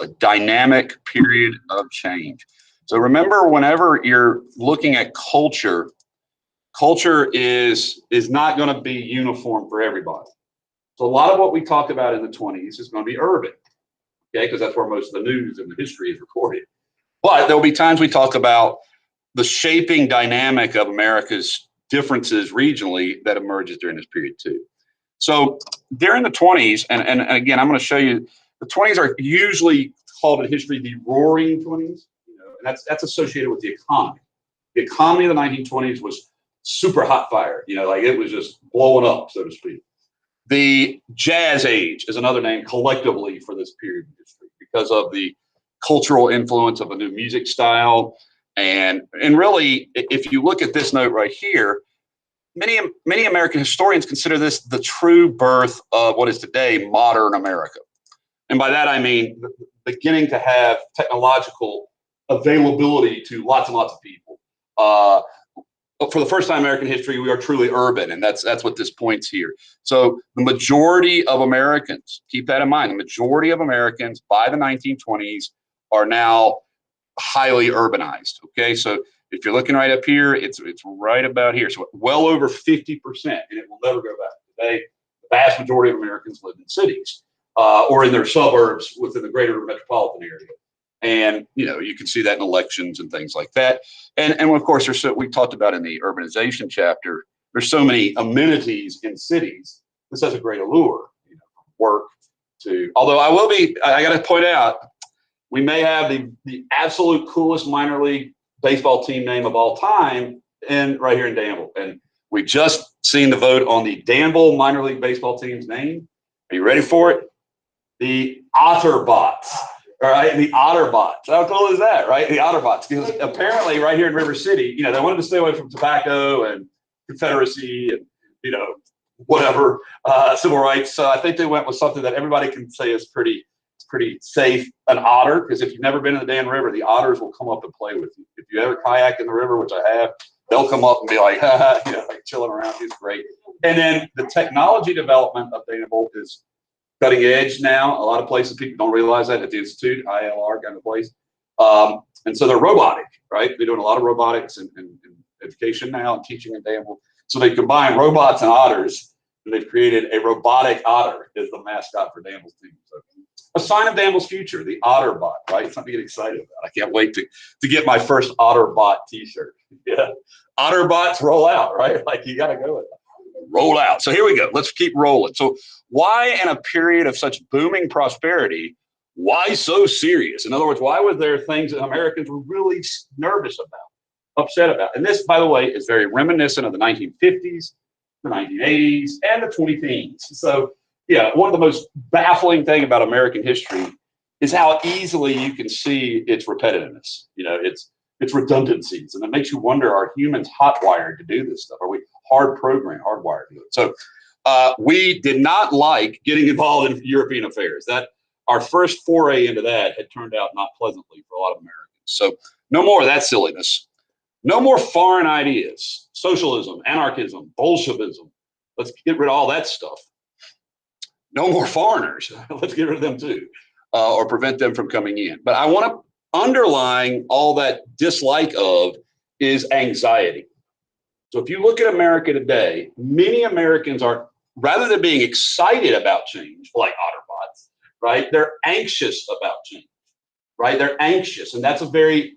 a dynamic period of change. So remember, whenever you're looking at culture, culture is not going to be uniform for everybody. So a lot of what we talk about in the 20s is going to be urban, okay, because that's where most of the news and the history is recorded. But there'll be times we talk about the shaping dynamic of America's differences regionally that emerges during this period too. So during the 20s, and again, I'm going to show you, the 20s are usually called in history the roaring 20s, and that's associated with the economy. The economy of the 1920s was super hot fire, like it was just blowing up, so to speak. The Jazz Age is another name collectively for this period in history because of the cultural influence of a new music style. And really, if you look at this note right here, many American historians consider this the true birth of what is today modern America. And by that, I mean beginning to have technological availability to lots and lots of people. For the first time in American history, we are truly urban, and that's what this points here. So the majority of Americans, keep that in mind, the majority of Americans by the 1920s are now highly urbanized. Okay, so if you're looking right up here, it's right about here. So well over 50%, and it will never go back. Today, the vast majority of Americans live in cities or in their suburbs within the greater metropolitan area. And you can see that in elections and things like that. And of course, we talked about in the urbanization chapter, there's so many amenities in cities. This has a great allure, from work to, although I got to point out, we may have the absolute coolest minor league baseball team name of all time right here in Danville. And we just seen the vote on the Danville minor league baseball team's name. Are you ready for it? The Otterbots. All right, the Otterbots. How cool is that, right? The Otterbots. Because apparently, right here in River City, they wanted to stay away from tobacco and Confederacy and whatever civil rights. So I think they went with something that everybody can say is pretty safe. An otter, because if you've never been in the Dan River, the otters will come up and play with you. If you ever kayak in the river, which I have, they'll come up and be like, like chilling around. It's great. And then the technology development of Danville is cutting edge now. A lot of places people don't realize that at the Institute, ILR kind of place. And so they're robotic, right? They're doing a lot of robotics and education now and teaching in Danville. So they combine robots and otters, and they've created a robotic otter as the mascot for Danville's team. So a sign of Danville's future, the Otterbot, right? Something to get excited about. I can't wait to get my first Otterbot t-shirt. Yeah. Otterbots roll out, right? Like you got to go with it. Roll out. So here we go. Let's keep rolling. So why in a period of such booming prosperity, why so serious? In other words, why were there things that Americans were really nervous about, upset about? And this, by the way, is very reminiscent of the 1950s, the 1980s, and the 2010s. So yeah, one of the most baffling thing about American history is how easily you can see its repetitiveness, its redundancies. And it makes you wonder, are humans hot-wired to do this stuff? Are we hardwired to do it? So we did not like getting involved in European affairs. That our first foray into that had turned out not pleasantly for a lot of Americans. So no more of that silliness. No more foreign ideas, socialism, anarchism, Bolshevism. Let's get rid of all that stuff. No more foreigners. Let's get rid of them too, or prevent them from coming in. But I want to underlying all that dislike of is anxiety. So if you look at America today, many Americans are, rather than being excited about change, like Otterbots, right? They're anxious about change, right? They're anxious. And that's a very,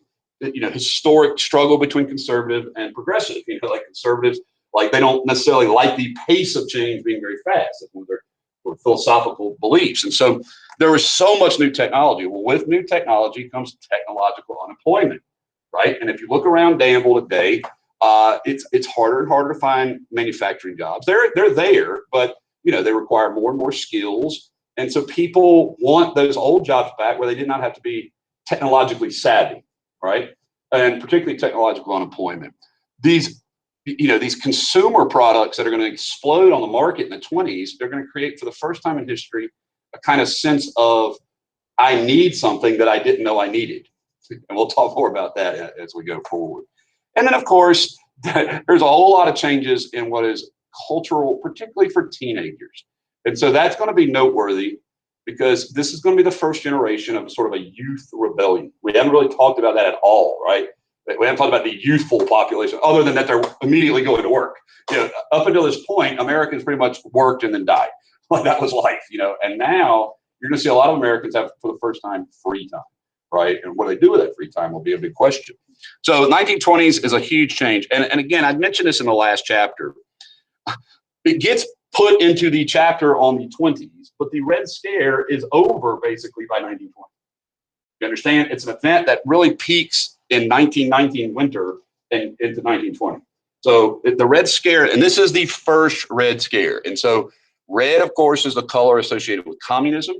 historic struggle between conservative and progressive. Like conservatives, like they don't necessarily like the pace of change being very fast. That's one of their philosophical beliefs. And so there was so much new technology. Well, with new technology comes technological unemployment, right? And if you look around Danville today, it's harder and harder to find manufacturing jobs. They're there, but they require more and more skills. And so people want those old jobs back where they did not have to be technologically savvy, right? And particularly technological unemployment. These consumer products that are going to explode on the market in the 20s, they're going to create for the first time in history a kind of sense of, I need something that I didn't know I needed. And we'll talk more about that as we go forward. And then, of course, there's a whole lot of changes in what is cultural, particularly for teenagers. And so that's going to be noteworthy. because this is going to be the first generation of sort of a youth rebellion. We haven't really talked about that at all, right? We haven't talked about the youthful population, other than that they're immediately going to work. You know, up until this point, Americans pretty much worked and then died. Like that was life, you know. And now you're going to see a lot of Americans have, for the first time, free time, right? And what do they do with that free time will be a big question. So 1920s is a huge change. And again, I mentioned this in the last chapter. It gets put into the chapter on the 20s, but the Red Scare is over basically by 1920. You understand? It's an event that really peaks in 1919 winter and into 1920. So the Red Scare, and this is the first Red Scare. And so red, of course, is the color associated with communism.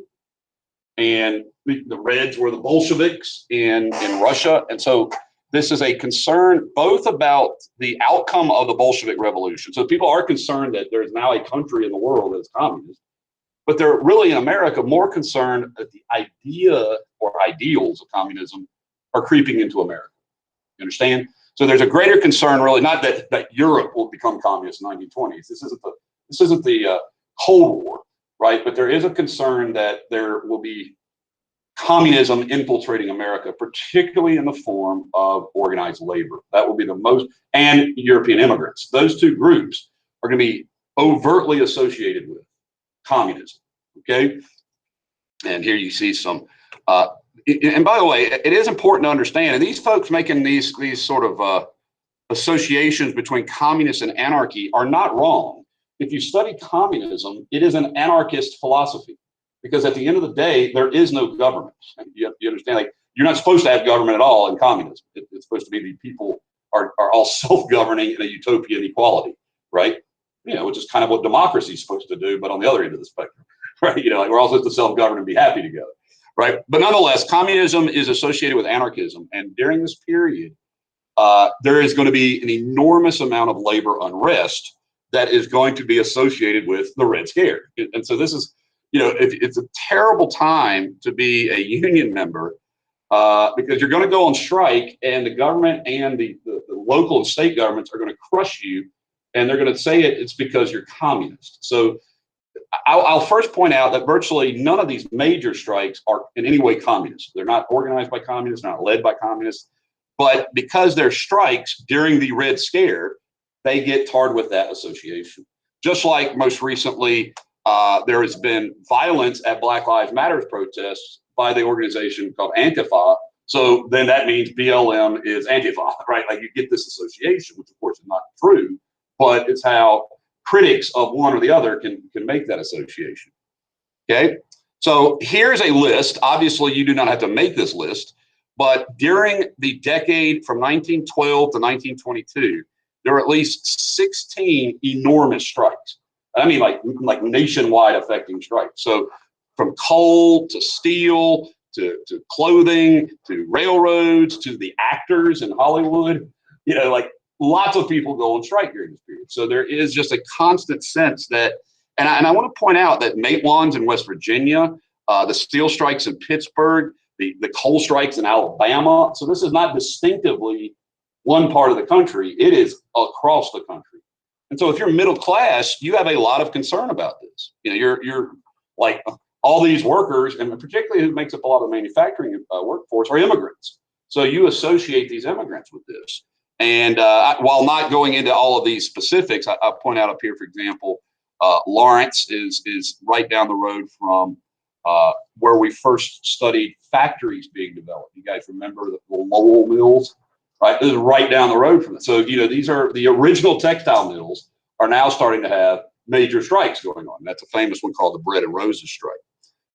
And the Reds were the Bolsheviks in Russia. And so this is a concern both about the outcome of the Bolshevik Revolution. So people are concerned that there's now a country in the world that's communist, but they're really in America more concerned that the idea or ideals of communism are creeping into America. You understand? So there's a greater concern, really, not that Europe will become communist in the 1920s. This isn't the Cold War, right? But there is a concern that there will be communism infiltrating America, particularly in the form of organized labor. That will be the most, and European immigrants. Those two groups are going to be overtly associated with communism. Okay, and here you see some. And by the way, it is important to understand, and these folks making these sort of associations between communists and anarchy are not wrong. If you study communism, it is an anarchist philosophy, because at the end of the day, there is no government. You understand? Like, you're not supposed to have government at all in communism. It's supposed to be the people are all self-governing in a utopian equality, right? You know, which is kind of what democracy is supposed to do, but on the other end of the spectrum, right? You know, like we're all supposed to self-govern and be happy together, right? But nonetheless, communism is associated with anarchism, and during this period, there is going to be an enormous amount of labor unrest that is going to be associated with the Red Scare. And so this is, you know, it's a terrible time to be a union member, because you're going to go on strike, and the government and the local and state governments are going to crush you, and they're going to say it's because you're communist. So I'll first point out that virtually none of these major strikes are in any way communist. They're not organized by communists, not led by communists, but because they're strikes during the Red Scare, they get tarred with that association. Just like most recently, there has been violence at Black Lives Matter protests by the organization called Antifa. So then that means BLM is Antifa, right? Like you get this association, which of course is not true, but it's how critics of one or the other can make that association. Okay, so here's a list. Obviously, you do not have to make this list, but during the decade from 1912 to 1922, there were at least 16 enormous strikes. I mean, like nationwide affecting strikes. So from coal to steel to clothing to railroads to the actors in Hollywood, you know, like lots of people go on strike during this period. So there is just a constant sense that, and I want to point out that Maitland's in West Virginia, the steel strikes in Pittsburgh, the coal strikes in Alabama. So this is not distinctively one part of the country, it is across the country. And so if you're middle class, you have a lot of concern about this. You know, you're like all these workers, and particularly who makes up a lot of the manufacturing workforce, are immigrants. So you associate these immigrants with this. And while not going into all of these specifics, I'll point out up here, for example, Lawrence is right down the road from where we first studied factories being developed. You guys remember the Lowell mills? Right, this is right down the road from it. So, you know, these are the original textile mills are now starting to have major strikes going on. That's a famous one called the Bread and Roses strike.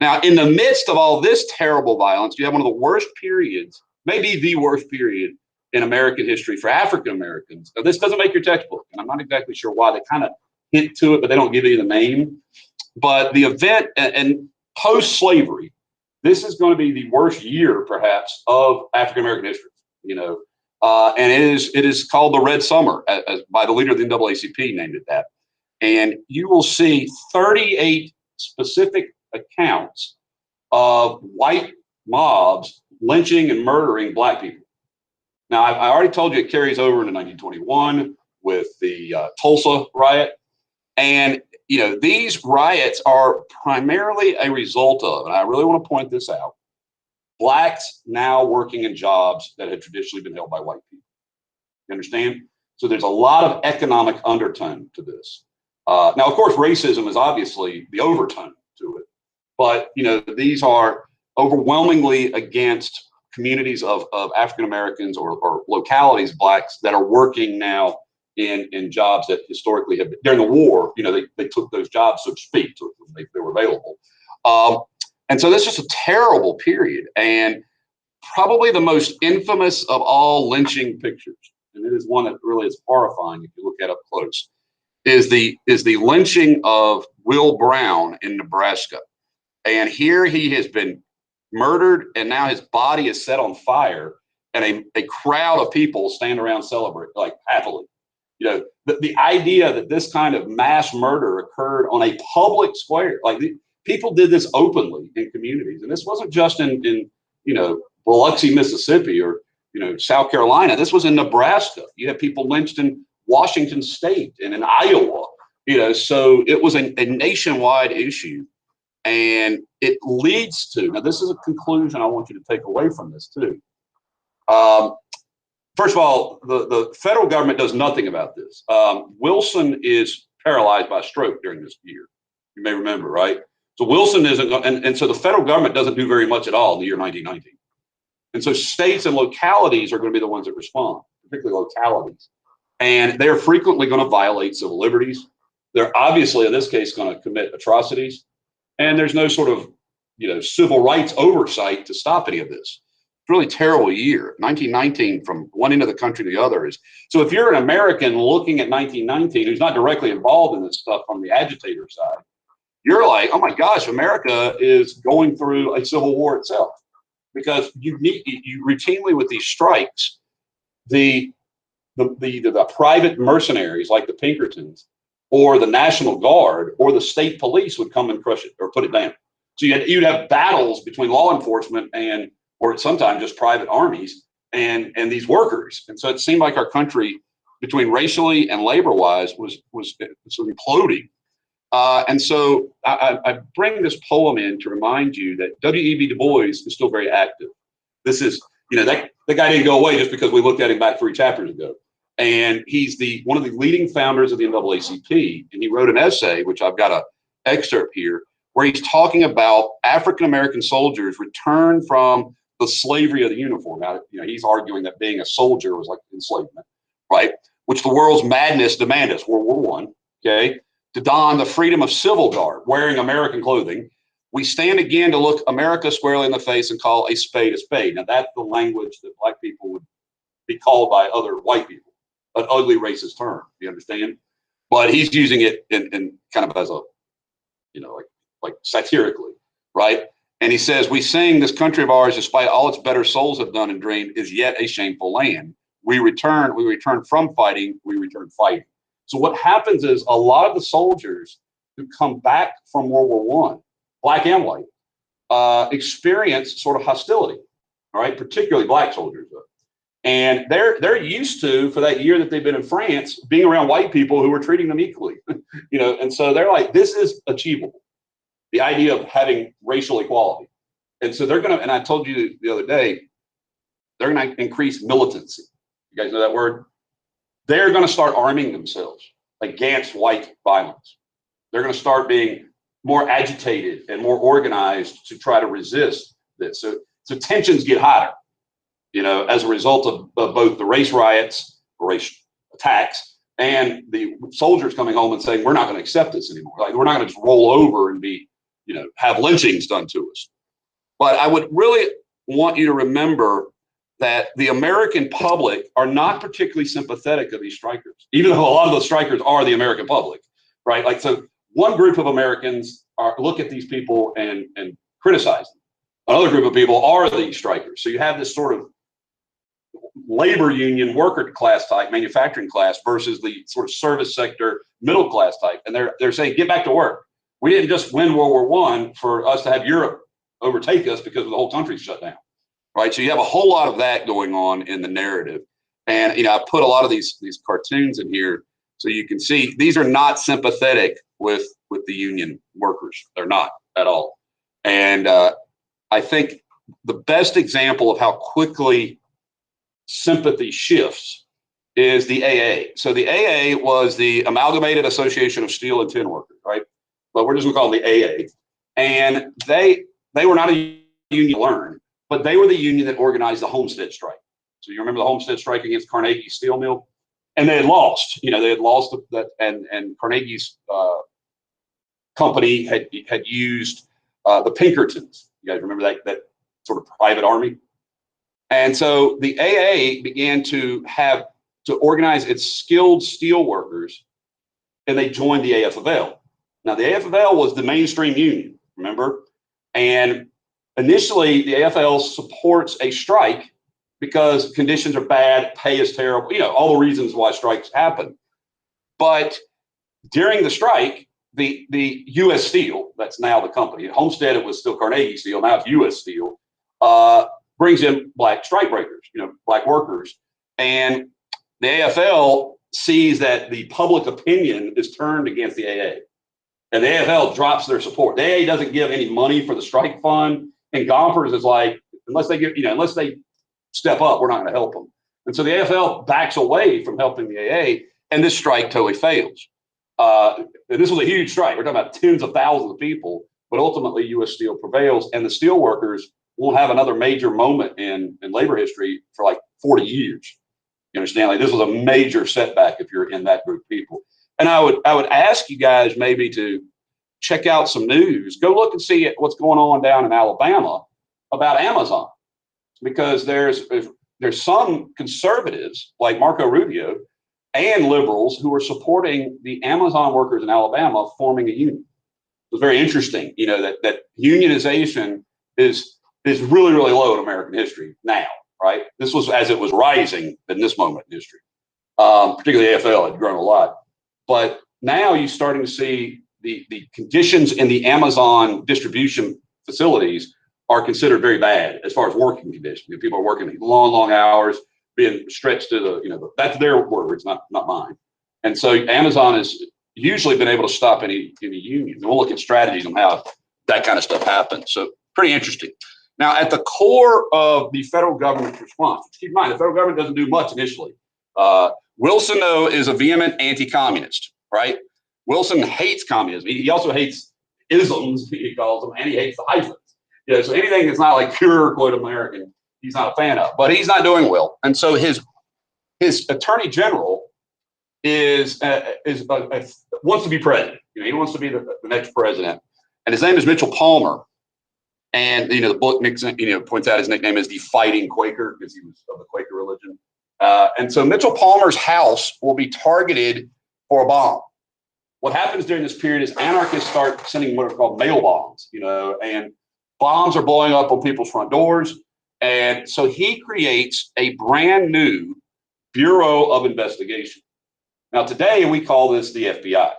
Now, in the midst of all this terrible violence, you have one of the worst periods, maybe the worst period in American history for African Americans. Now, this doesn't make your textbook, and I'm not exactly sure why. They kind of hint to it, but they don't give you the name. But the event and post-slavery, this is going to be the worst year, perhaps, of African American history. You know. And it is called the Red Summer by the leader of the NAACP named it that. And you will see 38 specific accounts of white mobs lynching and murdering black people. Now, I already told you it carries over into 1921 with the Tulsa riot. And you know, these riots are primarily a result of, and I really want to point this out, blacks now working in jobs that had traditionally been held by white people. You understand? So there's a lot of economic undertone to this. Now, of course, racism is obviously the overtone to it, but you know, these are overwhelmingly against communities of African Americans or localities, blacks that are working now in jobs that historically have been, during the war, you know, they took those jobs, so to speak, they were available. And so this is a terrible period, and probably the most infamous of all lynching pictures, and it is one that really is horrifying if you look at up close, is the lynching of Will Brown in Nebraska. And here he has been murdered, and now his body is set on fire, and a crowd of people stand around celebrate, like happily. You know, the idea that this kind of mass murder occurred on a public square, like people did this openly in communities, and this wasn't just in you know, Biloxi, Mississippi, or you know, South Carolina. This was in Nebraska. You had people lynched in Washington State and in Iowa. You know, so it was a nationwide issue, and it leads to, now this is a conclusion I want you to take away from this too. First of all, the federal government does nothing about this. Wilson is paralyzed by stroke during this year. You may remember, right? So Wilson isn't, and so the federal government doesn't do very much at all in the year 1919. And so states and localities are going to be the ones that respond, particularly localities. And they're frequently going to violate civil liberties. They're obviously, in this case, going to commit atrocities. And there's no sort of, you know, civil rights oversight to stop any of this. Really terrible year. 1919 from one end of the country to the other is, so if you're an American looking at 1919 who's not directly involved in this stuff from the agitator side, you're like, oh my gosh, America is going through a civil war itself, because you routinely with these strikes, the private mercenaries like the Pinkertons or the National Guard or the state police would come and crush it or put it down. So you'd have battles between law enforcement and, or sometimes just private armies and these workers. And so it seemed like our country, between racially and labor-wise, was sort of imploding. And so I bring this poem in to remind you that W.E.B. Du Bois is still very active. This is, you know, the guy didn't go away just because we looked at him back 3 chapters ago. And he's one of the leading founders of the NAACP. And he wrote an essay, which I've got an excerpt here, where he's talking about African-American soldiers returned from the slavery of the uniform. Now, you know, he's arguing that being a soldier was like enslavement, right? Which the world's madness demanded us, World War I, okay? To don the freedom of civil guard, wearing American clothing. We stand again to look America squarely in the face and call a spade a spade. Now, that's the language that black people would be called by other white people, an ugly racist term, you understand? But he's using it in kind of as a, you know, like satirically, right? And he says, we sing this country of ours, despite all its better souls have done and dreamed, is yet a shameful land. We return from fighting, we return fighting. So what happens is a lot of the soldiers who come back from World War I, black and white, experience sort of hostility, all right, particularly black soldiers. And they're used to, for that year that they've been in France, being around white people who were treating them equally, you know, and so they're like, this is achievable. The idea of having racial equality. And so they're going to, and I told you the other day, they're going to increase militancy. You guys know that word? They're going to start arming themselves against white violence. They're going to start being more agitated and more organized to try to resist this. So tensions get hotter, you know, as a result of both the race riots, race attacks, and the soldiers coming home and saying, we're not going to accept this anymore. Like, we're not going to just roll over and be, you know, have lynchings done to us. But I would really want you to remember that the American public are not particularly sympathetic of these strikers, even though a lot of those strikers are the American public, right? Like, so one group of Americans look at these people and criticize them. Another group of people are these strikers. So you have this sort of labor union worker class type, manufacturing class, versus the sort of service sector middle class type. And they're saying, get back to work. We didn't just win World War I for us to have Europe overtake us because the whole country's shut down, right? So you have a whole lot of that going on in the narrative. And, you know, I put a lot of these cartoons in here so you can see these are not sympathetic with with the union workers. They're not at all. And I think the best example of how quickly sympathy shifts is the AA. So the AA was the Amalgamated Association of Steel and Tin Workers, right? But we're just gonna call them the AA. And they were not a union learned, but they were the union that organized the Homestead strike. So you remember the Homestead strike against Carnegie Steel Mill? And they had lost, they had lost that, and Carnegie's company had used the Pinkertons. You guys remember that sort of private army? And so the AA began to organize its skilled steel workers, and they joined the AFL. Now the AFL was the mainstream union, remember? And initially the AFL supports a strike because conditions are bad, pay is terrible, all the reasons why strikes happen. But during the strike, the U.S. Steel, that's now the company, at Homestead it was still Carnegie Steel, now it's U.S. Steel, brings in black strike breakers, black workers. And the AFL sees that the public opinion is turned against the AA. And the AFL drops their support. The AA doesn't give any money for the strike fund. And Gompers is like, unless they step up, we're not going to help them. And so the AFL backs away from helping the AA, and this strike totally fails. This was a huge strike. We're talking about tens of thousands of people, but ultimately U.S. Steel prevails, and the steel workers won't have another major moment in labor history for like 40 years. You understand? Like, this was a major setback if you're in that group of people. And I would ask you guys maybe to check out some news. Go look and see what's going on down in Alabama about Amazon, because there's some conservatives like Marco Rubio and liberals who are supporting the Amazon workers in Alabama forming a union. It was very interesting, that unionization is really, really low in American history now, right? This was as it was rising in this moment in history. Particularly AFL had grown a lot. But now you're starting to see the conditions in the Amazon distribution facilities are considered very bad as far as working conditions. People are working long, long hours, being stretched to the, that's their words, not mine. And so Amazon has usually been able to stop any unions. And we'll look at strategies on how that kind of stuff happens. So pretty interesting. Now, at the core of the federal government's response, keep in mind, the federal government doesn't do much initially. Wilson, though, is a vehement anti-communist, right? Wilson hates communism. He also hates isms, he calls them, and he hates the hyphens. So anything that's not like pure, quote, American, he's not a fan of. But he's not doing well. And so his attorney general wants to be president. He wants to be the next president. And his name is Mitchell Palmer. And, the book, points out his nickname is the Fighting Quaker because he was of the Quaker religion. And so Mitchell Palmer's house will be targeted for a bomb. What happens during this period is anarchists start sending what are called mail bombs, and bombs are blowing up on people's front doors. And so he creates a brand new Bureau of Investigation. Now, today we call this the FBI,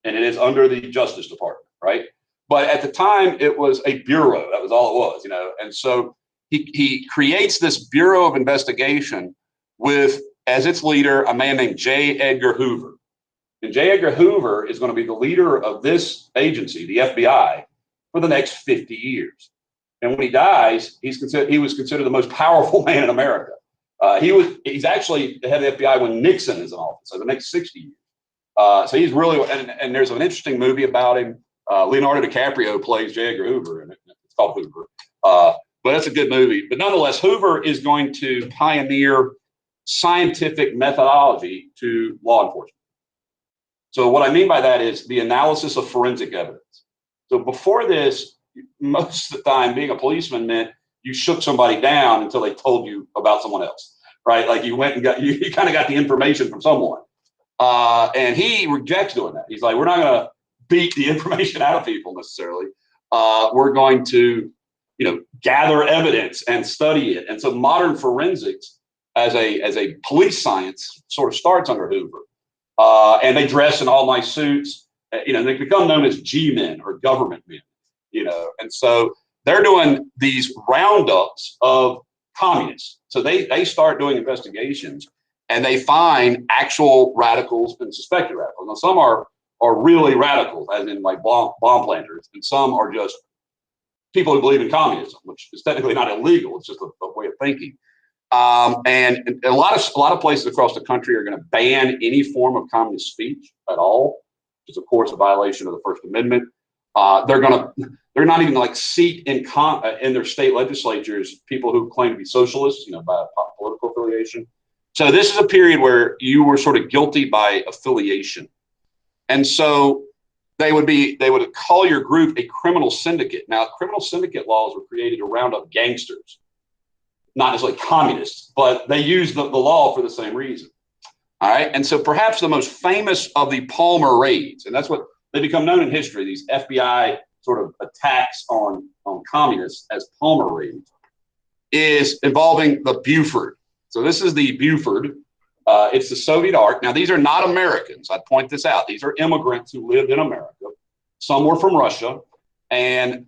and it is under the Justice Department, right? But at the time, it was a bureau. That was all it was, And so he creates this Bureau of Investigation with, as its leader, a man named J. Edgar Hoover. And J. Edgar Hoover is going to be the leader of this agency, the FBI, for the next 50 years. And when he dies, he was considered the most powerful man in America. He's actually the head of the FBI when Nixon is in office, so the next 60 years. So he's really, and there's an interesting movie about him. Leonardo DiCaprio plays J. Edgar Hoover, and it's called Hoover. But that's a good movie. But nonetheless, Hoover is going to pioneer scientific methodology to law enforcement. So what I mean by that is the analysis of forensic evidence. So before this, most of the time, being a policeman meant you shook somebody down until they told you about someone else, right? Like you went and you kind of got the information from someone. And he rejects doing that. He's like, we're not going to beat the information out of people necessarily. We're going to, gather evidence and study it. And so modern forensics as a police science sort of starts under Hoover. And they dress in all nice suits. They become known as G-men or government men. And so they're doing these roundups of communists. So they start doing investigations, and they find actual radicals and suspected radicals. Now, some are are really radical, as in like bomb planters, and some are just people who believe in communism, which is technically not illegal. It's just a way of thinking. And a lot of places across the country are going to ban any form of communist speech at all, which is of course a violation of the First Amendment. They're not even like seat in their state legislatures people who claim to be socialists, by political affiliation. So this is a period where you were sort of guilty by affiliation, and so they would call your group a criminal syndicate. Now, criminal syndicate laws were created to round up gangsters, not necessarily communists, but they use the law for the same reason. All right. And so perhaps the most famous of the Palmer raids, and that's what they become known in history, these FBI sort of attacks on communists as Palmer raids, is involving the Buford. So this is the Buford. It's the Soviet Ark. Now, these are not Americans. I'd point this out. These are immigrants who lived in America. Some were from Russia, and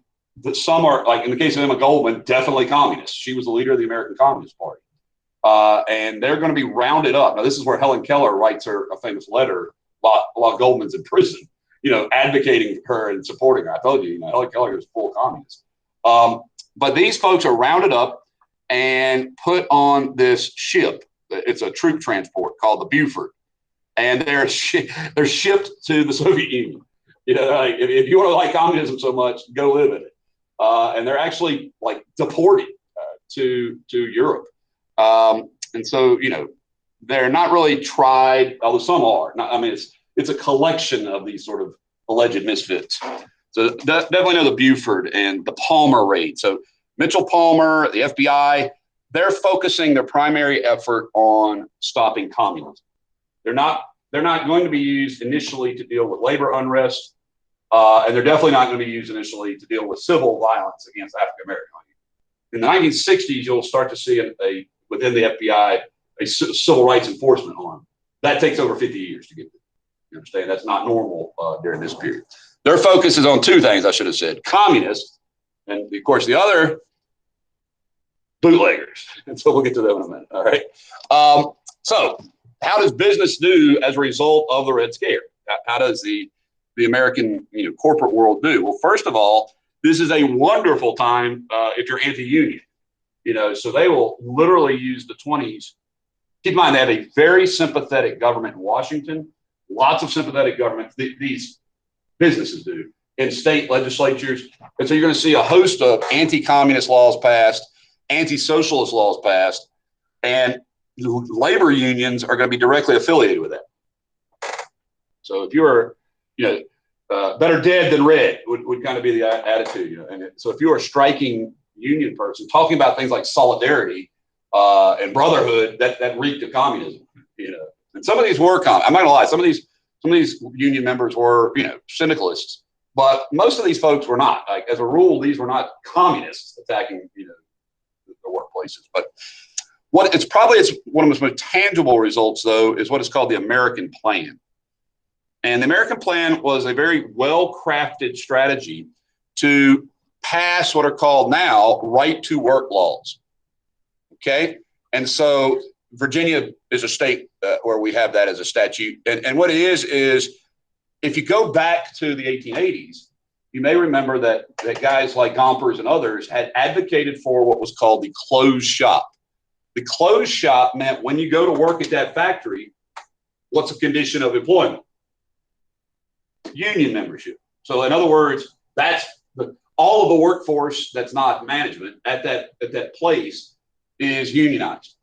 some are, like in the case of Emma Goldman, definitely communists. She was the leader of the American Communist Party. And they're going to be rounded up. Now, this is where Helen Keller writes a famous letter while Goldman's in prison, advocating for her and supporting her. I told you, Helen Keller is full communist. But these folks are rounded up and put on this ship. It's a troop transport called the Buford, and they're shipped to the Soviet Union. Like, if you want to like communism so much, go live in it. And they're actually like deported to Europe. And so, they're not really tried, although some are. It's a collection of these sort of alleged misfits. So definitely know the Buford and the Palmer raid. So Mitchell Palmer, the FBI, they're focusing their primary effort on stopping communism. They're not going to be used initially to deal with labor unrest, and they're definitely not going to be used initially to deal with civil violence against African Americans. In the 1960s, you'll start to see within the FBI a civil rights enforcement arm. That takes over 50 years to get there. You understand? That's not normal during this period. Their focus is on two things, I should have said: communists, and of course the other, bootleggers. And so we'll get to them in a minute. All right. So how does business do as a result of the Red Scare? How does the American corporate world do? Well, first of all, this is a wonderful time if you're anti-union. So they will literally use the 20s. Keep in mind, they have a very sympathetic government in Washington. Lots of sympathetic government. These businesses do in state legislatures. And so you're going to see a host of anti-communist laws passed, anti-socialist laws passed, and labor unions are going to be directly affiliated with that. So if you're, better dead than red would kind of be the attitude. And so if you're a striking union person talking about things like solidarity and brotherhood, that reeked of communism. And some of these were I'm not gonna lie, some of these union members were syndicalists, but most of these folks were not. Like, as a rule, these were not communists attacking the workplaces. But it's one of the most tangible results, though, is what is called the American Plan. And the American Plan was a very well-crafted strategy to pass what are called now right to work laws. Okay. And so Virginia is a state where we have that as a statute. And what it is if you go back to the 1880s, you may remember that guys like Gompers and others had advocated for what was called the closed shop. The closed shop meant when you go to work at that factory, what's the condition of employment? Union membership. So in other words, that's all of the workforce that's not management at that place is unionized.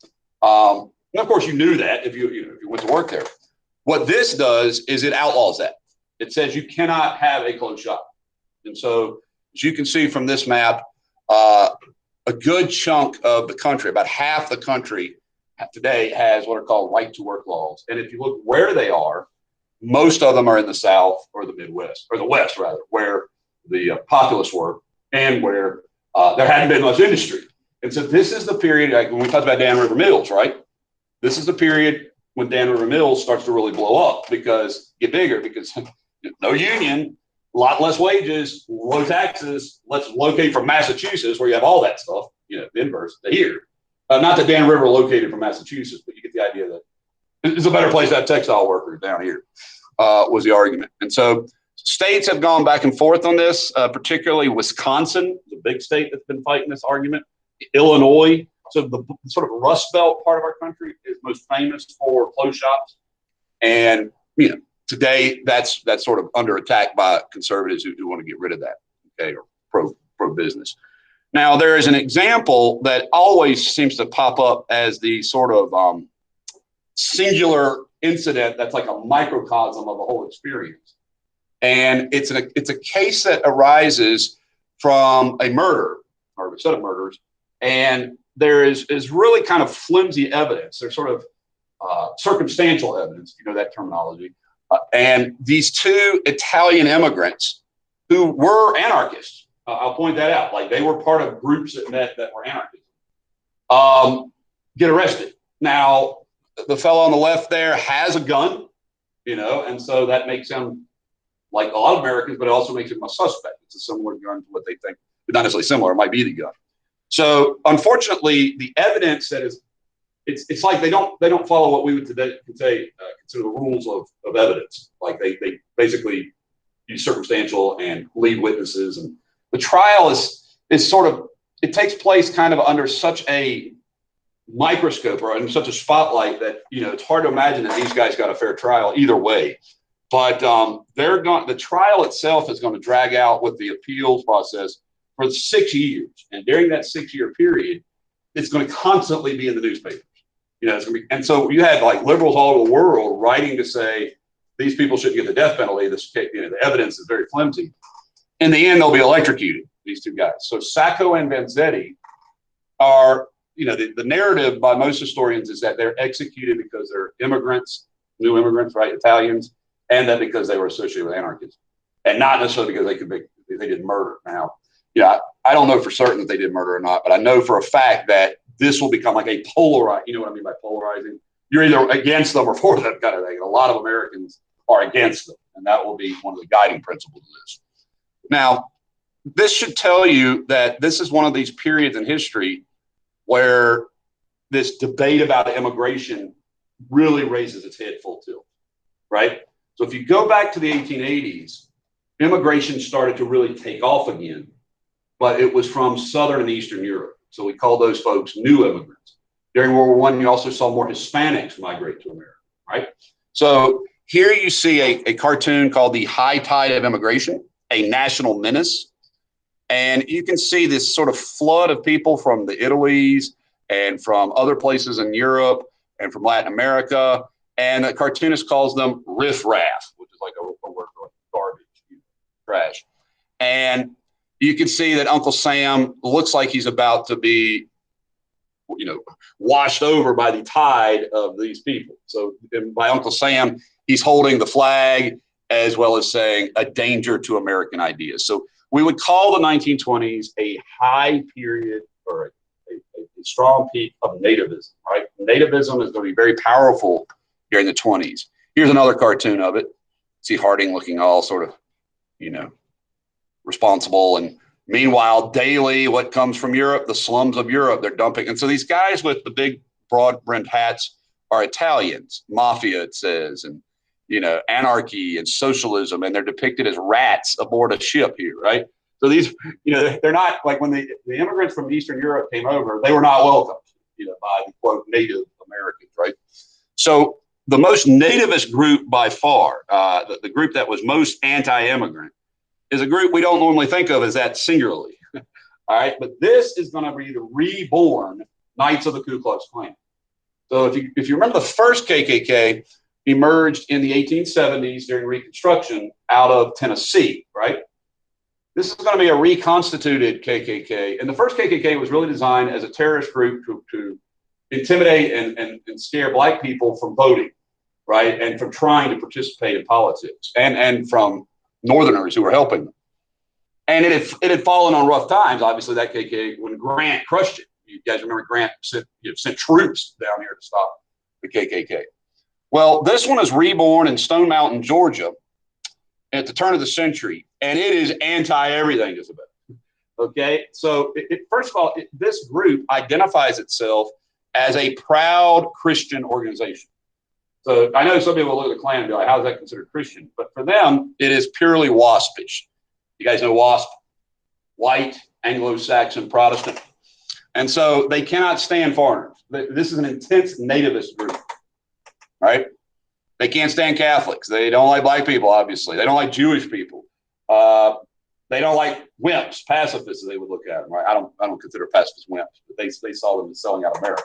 And of course, you knew that if you went to work there. What this does is it outlaws that. It says you cannot have a closed shop. And so, as you can see from this map, a good chunk of the country, about half the country today, has what are called right to work laws. And if you look where they are, most of them are in the South or the Midwest, or the West rather, where the populace were and where there hadn't been much industry. And so this is the period, like when we talked about Dan River Mills, right? This is the period when Dan River Mills starts to really blow up because no union, a lot less wages, low taxes. Let's locate from Massachusetts where you have all that stuff, the inverse, to here. Not that Dan River located from Massachusetts, but you get the idea that it's a better place to have textile workers down here. was the argument. And so states have gone back and forth on this, particularly Wisconsin, the big state that's been fighting this argument. Illinois, so the sort of Rust Belt part of our country is most famous for clothes shops. And, you know, today that's sort of under attack by conservatives who want to get rid of that, okay, or pro business. Now, there is an example that always seems to pop up as the sort of singular incident that's like a microcosm of the whole experience. And it's a case that arises from a murder or a set of murders. And there is really kind of flimsy evidence. There's sort of circumstantial evidence, you know that terminology. And these two Italian immigrants who were anarchists, I'll point that out, like they were part of groups that met that were anarchists, get arrested. Now, the fellow on the left there has a gun, you know, and so that makes him like a lot of Americans, but it also makes him a suspect. It's a similar gun to what they think, but not necessarily similar. It might be the gun. So unfortunately, the evidence that is, it's like they don't follow what we would today consider the rules of evidence. Like they basically use circumstantial and lead witnesses, and the trial is sort of, it takes place kind of under such a microscope or under such a spotlight that, you know, it's hard to imagine that these guys got a fair trial either way. But the trial itself is going to drag out with the appeals process for 6 years. And during that 6-year period, it's going to constantly be in the newspapers. You know, it's going to be, and so you had like liberals all over the world writing to say these people shouldn't get the death penalty. This, you know, the evidence is very flimsy. In the end, they'll be electrocuted, these two guys. So Sacco and Vanzetti are, you know, the narrative by most historians is that they're executed because they're immigrants, new immigrants, right, Italians, and that because they were associated with anarchists, and not necessarily because they did murder. Now, yeah, I don't know for certain that they did murder or not, but I know for a fact that this will become like a polarized, you know what I mean by polarizing? You're either against them or for them kind of thing. And a lot of Americans are against them, and that will be one of the guiding principles of this. Now, this should tell you that this is one of these periods in history where this debate about immigration really raises its head full tilt, right? So if you go back to the 1880s, immigration started to really take off again, but it was from Southern and Eastern Europe. So we call those folks new immigrants. During World War I, you also saw more Hispanics migrate to America, right? So here you see a cartoon called The High Tide of Immigration, a National Menace. And you can see this sort of flood of people from the Italies and from other places in Europe and from Latin America. And the cartoonist calls them riff-raff, which is like a word for garbage, trash. And you can see that Uncle Sam looks like he's about to be, you know, washed over by the tide of these people. So by Uncle Sam, he's holding the flag as well as saying a danger to American ideas. So we would call the 1920s a high period or a strong peak of nativism, right? Nativism is going to be very powerful during the 20s. Here's another cartoon of it. See Harding looking all sort of, you know, responsible. And meanwhile, daily, what comes from Europe, the slums of Europe, they're dumping. And so these guys with the big broad brimmed hats are Italians, mafia, it says, and, you know, anarchy and socialism. And they're depicted as rats aboard a ship here, right? So these, you know, they're not like when the immigrants from Eastern Europe came over, they were not welcome, you know, by the quote Native Americans, right? So the most nativist group by far, the group that was most anti-immigrant, is a group we don't normally think of as that singularly. All right, but this is going to be the reborn Knights of the Ku Klux Klan. So if you remember, the first KKK emerged in the 1870s during Reconstruction out of Tennessee, right? This is going to be a reconstituted KKK, and the first KKK was really designed as a terrorist group to intimidate and scare Black people from voting, right, and from trying to participate in politics, and from Northerners who were helping them. And it had fallen on rough times, obviously, that KKK, when Grant crushed it. You guys remember Grant sent troops down here to stop the KKK. Well, this one is reborn in Stone Mountain, Georgia, at the turn of the century, and it is anti-everything, Isabel. Okay, so first of all, this group identifies itself as a proud Christian organization. So I know some people will look at the Klan and be like, how is that considered Christian? But for them, it is purely waspish. You guys know WASP? White, Anglo-Saxon, Protestant. And so they cannot stand foreigners. This is an intense nativist group, right? They can't stand Catholics. They don't like black people, obviously. They don't like Jewish people. They don't like wimps, pacifists, as they would look at them, right? I don't consider pacifists wimps, but they saw them as selling out America.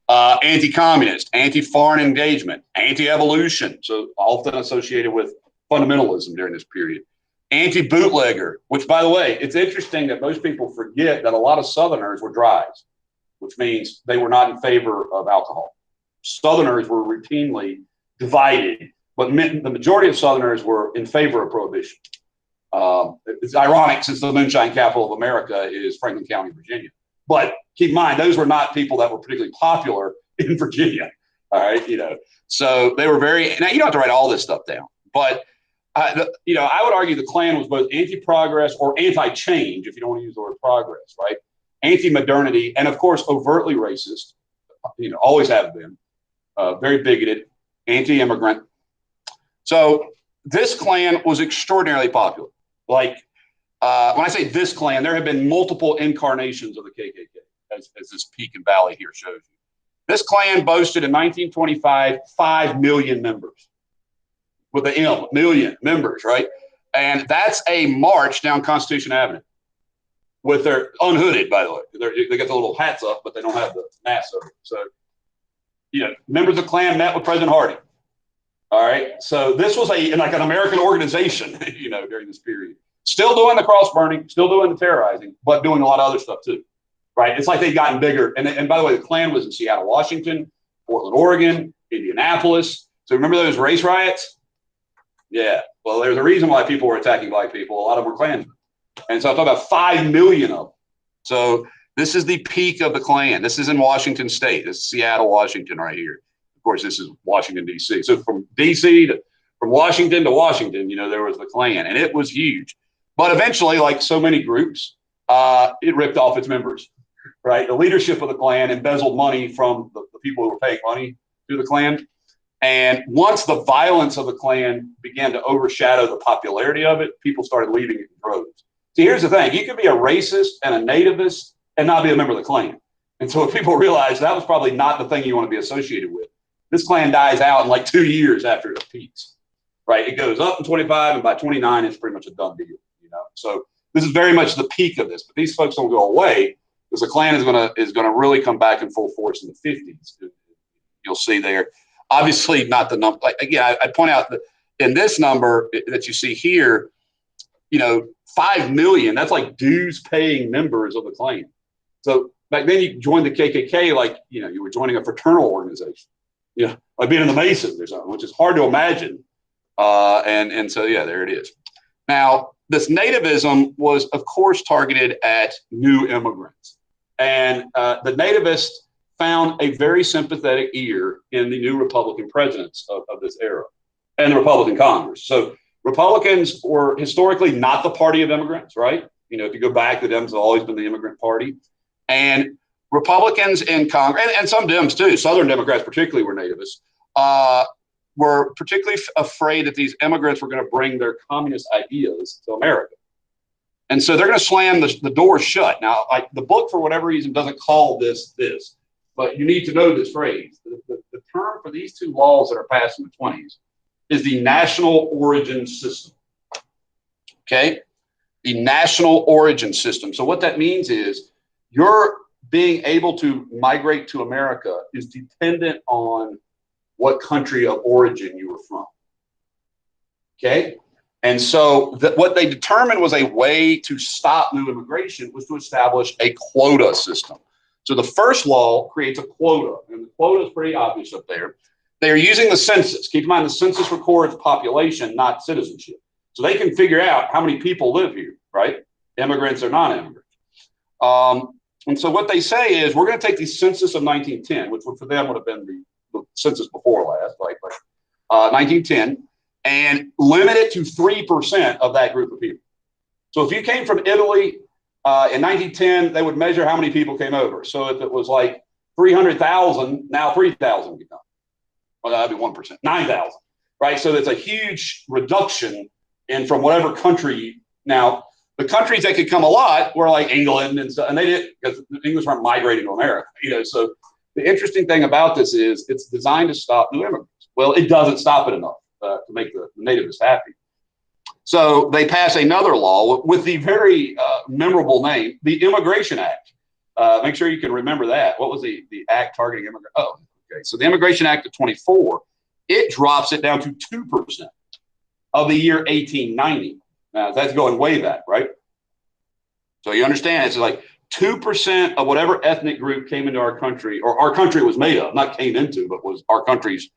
Anti-communist, anti-foreign engagement, anti-evolution, so often associated with fundamentalism during this period. Anti-bootlegger, which, by the way, it's interesting that most people forget that a lot of Southerners were dries, which means they were not in favor of alcohol. Southerners were routinely divided, but the majority of Southerners were in favor of prohibition. It's ironic since the moonshine capital of America is Franklin County, Virginia. But keep in mind, those were not people that were particularly popular in Virginia. All right, so they were very. Now you don't have to write all this stuff down, but I would argue the Klan was both anti-progress or anti-change, if you don't want to use the word progress, right? Anti-modernity, and of course, overtly racist. Always have been. Very bigoted, anti-immigrant. So this Klan was extraordinarily popular. Like when I say this Klan, there have been multiple incarnations of the KKK, as this peak and valley here shows you. This Klan boasted in 1925 5 million members. With the M, million members, right? And that's a march down Constitution Avenue with their unhooded, by the way. They got the little hats up, but they don't have the mask over. So, members of the Klan met with President Harding. All right. So this was like an American organization, during this period. Still doing the cross burning, still doing the terrorizing, but doing a lot of other stuff too. Right. It's like they've gotten bigger. And by the way, the Klan was in Seattle, Washington, Portland, Oregon, Indianapolis. So remember those race riots? Yeah, well, there's a reason why people were attacking black people. A lot of them were Klansmen. And so I'm talking about 5 million of them. So this is the peak of the Klan. This is in Washington State. This is Seattle, Washington right here. Of course, this is Washington, D.C. So from Washington to Washington, there was the Klan, and it was huge. But eventually, like so many groups, it ripped off its members, right? The leadership of the Klan embezzled money from the people who were paying money to the Klan. And once the violence of the Klan began to overshadow the popularity of it, people started leaving it in droves. See, here's the thing. You could be a racist and a nativist and not be a member of the Klan. And so people realized that was probably not the thing you want to be associated with. This Klan dies out in like 2 years after it peaks, right? It goes up in 25, and by 29, it's pretty much a done deal, So this is very much the peak of this. But these folks don't go away because the Klan is gonna really come back in full force in the 50s. You'll see there. Obviously, not the number. Like, again, I point out that in this number that you see here, 5 million. That's like dues-paying members of the Klan. So back then, you joined the KKK like you were joining a fraternal organization, like being in the Masons or something, which is hard to imagine. And so there it is. Now, this nativism was, of course, targeted at new immigrants, and the nativists found a very sympathetic ear in the new Republican presidents of this era and the Republican Congress. So Republicans were historically not the party of immigrants, right? If you go back, the Dems have always been the immigrant party. And Republicans in Congress, and some Dems too, Southern Democrats particularly were nativists, were particularly afraid that these immigrants were going to bring their communist ideas to America. And so they're going to slam the door shut. Now, like the book, for whatever reason, doesn't call this, but you need to know this phrase. The term for these two laws that are passed in the 20s is the national origin system. Okay? The national origin system. So what that means is your being able to migrate to America is dependent on what country of origin you were from. Okay? And so what they determined was a way to stop new immigration was to establish a quota system. So the first law creates a quota, and the quota is pretty obvious up there. They are using the census. Keep in mind, the census records population, not citizenship. So they can figure out how many people live here, right? Immigrants or non-immigrants. And so what they say is, we're going to take the census of 1910, which for them would have been the census before last, right? 1910, and limit it to 3% of that group of people. So if you came from Italy in 1910, they would measure how many people came over. So if it was like 300,000, now 3,000 could come. Well, that'd be 1%, 9,000, right? So that's a huge reduction in from whatever country. Now, the countries that could come a lot were like England and stuff, and they didn't, because the English weren't migrating to America, So the interesting thing about this is it's designed to stop new immigrants. Well, it doesn't stop it enough to make the natives happy. So they pass another law with the very memorable name, the Immigration Act. Make sure you can remember that. What was the act targeting immigrants? Oh, okay. So the Immigration Act of 24, it drops it down to 2% of the year 1890. Now, that's going way back, right? So you understand, it's like 2% of whatever ethnic group came into our country, or our country was made of, not came into, but was our country's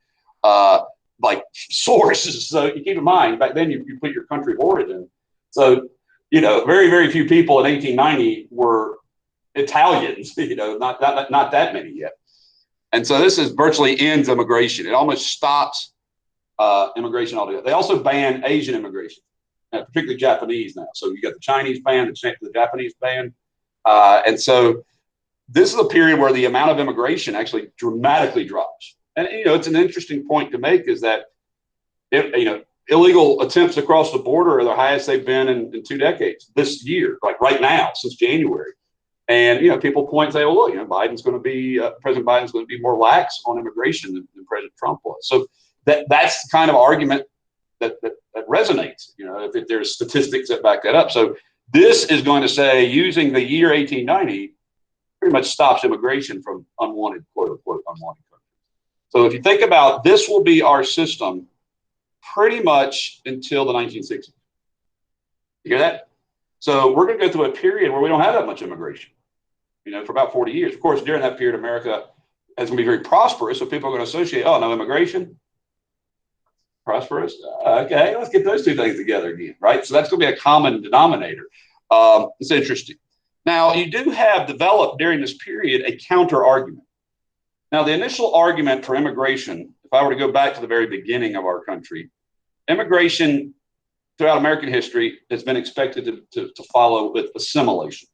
like sources. So you keep in mind, back then you put your country of origin. So, very, very few people in 1890 were Italians, not that many yet. And so this is virtually ends immigration. It almost stops immigration altogether. They also ban Asian immigration, particularly Japanese now. So you got the Chinese ban, the Japanese ban. And so this is a period where the amount of immigration actually dramatically drops. And, it's an interesting point to make is that, illegal attempts across the border are the highest they've been in 2 decades this year, like right now, since January. And, people point and say, well, look, President Biden's going to be more lax on immigration than President Trump was. So that's the kind of argument that resonates, if there's statistics that back that up. So this is going to say using the year 1890 pretty much stops immigration from unwanted, quote unquote, unwanted countries. So if you think about this will be our system pretty much until the 1960s. You hear that? So we're going to go through a period where we don't have that much immigration, for about 40 years. Of course, during that period, America is going to be very prosperous. So people are going to associate, no immigration, prosperous. Okay, let's get those two things together again, right? So that's going to be a common denominator. It's interesting. Now, you do have developed during this period a counter argument. Now, the initial argument for immigration, if I were to go back to the very beginning of our country, immigration throughout American history has been expected to follow with assimilation,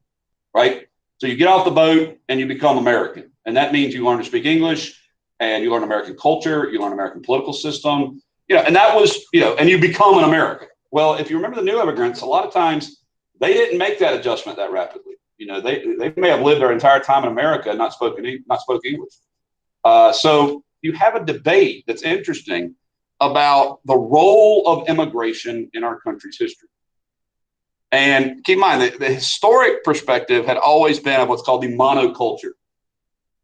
right? So you get off the boat and you become American. And that means you learn to speak English and you learn American culture, you learn American political system, and that was, and you become an American. Well, if you remember the new immigrants, a lot of times they didn't make that adjustment that rapidly. They may have lived their entire time in America and not spoke English. So you have a debate that's interesting about the role of immigration in our country's history. And keep in mind that the historic perspective had always been of what's called the monoculture.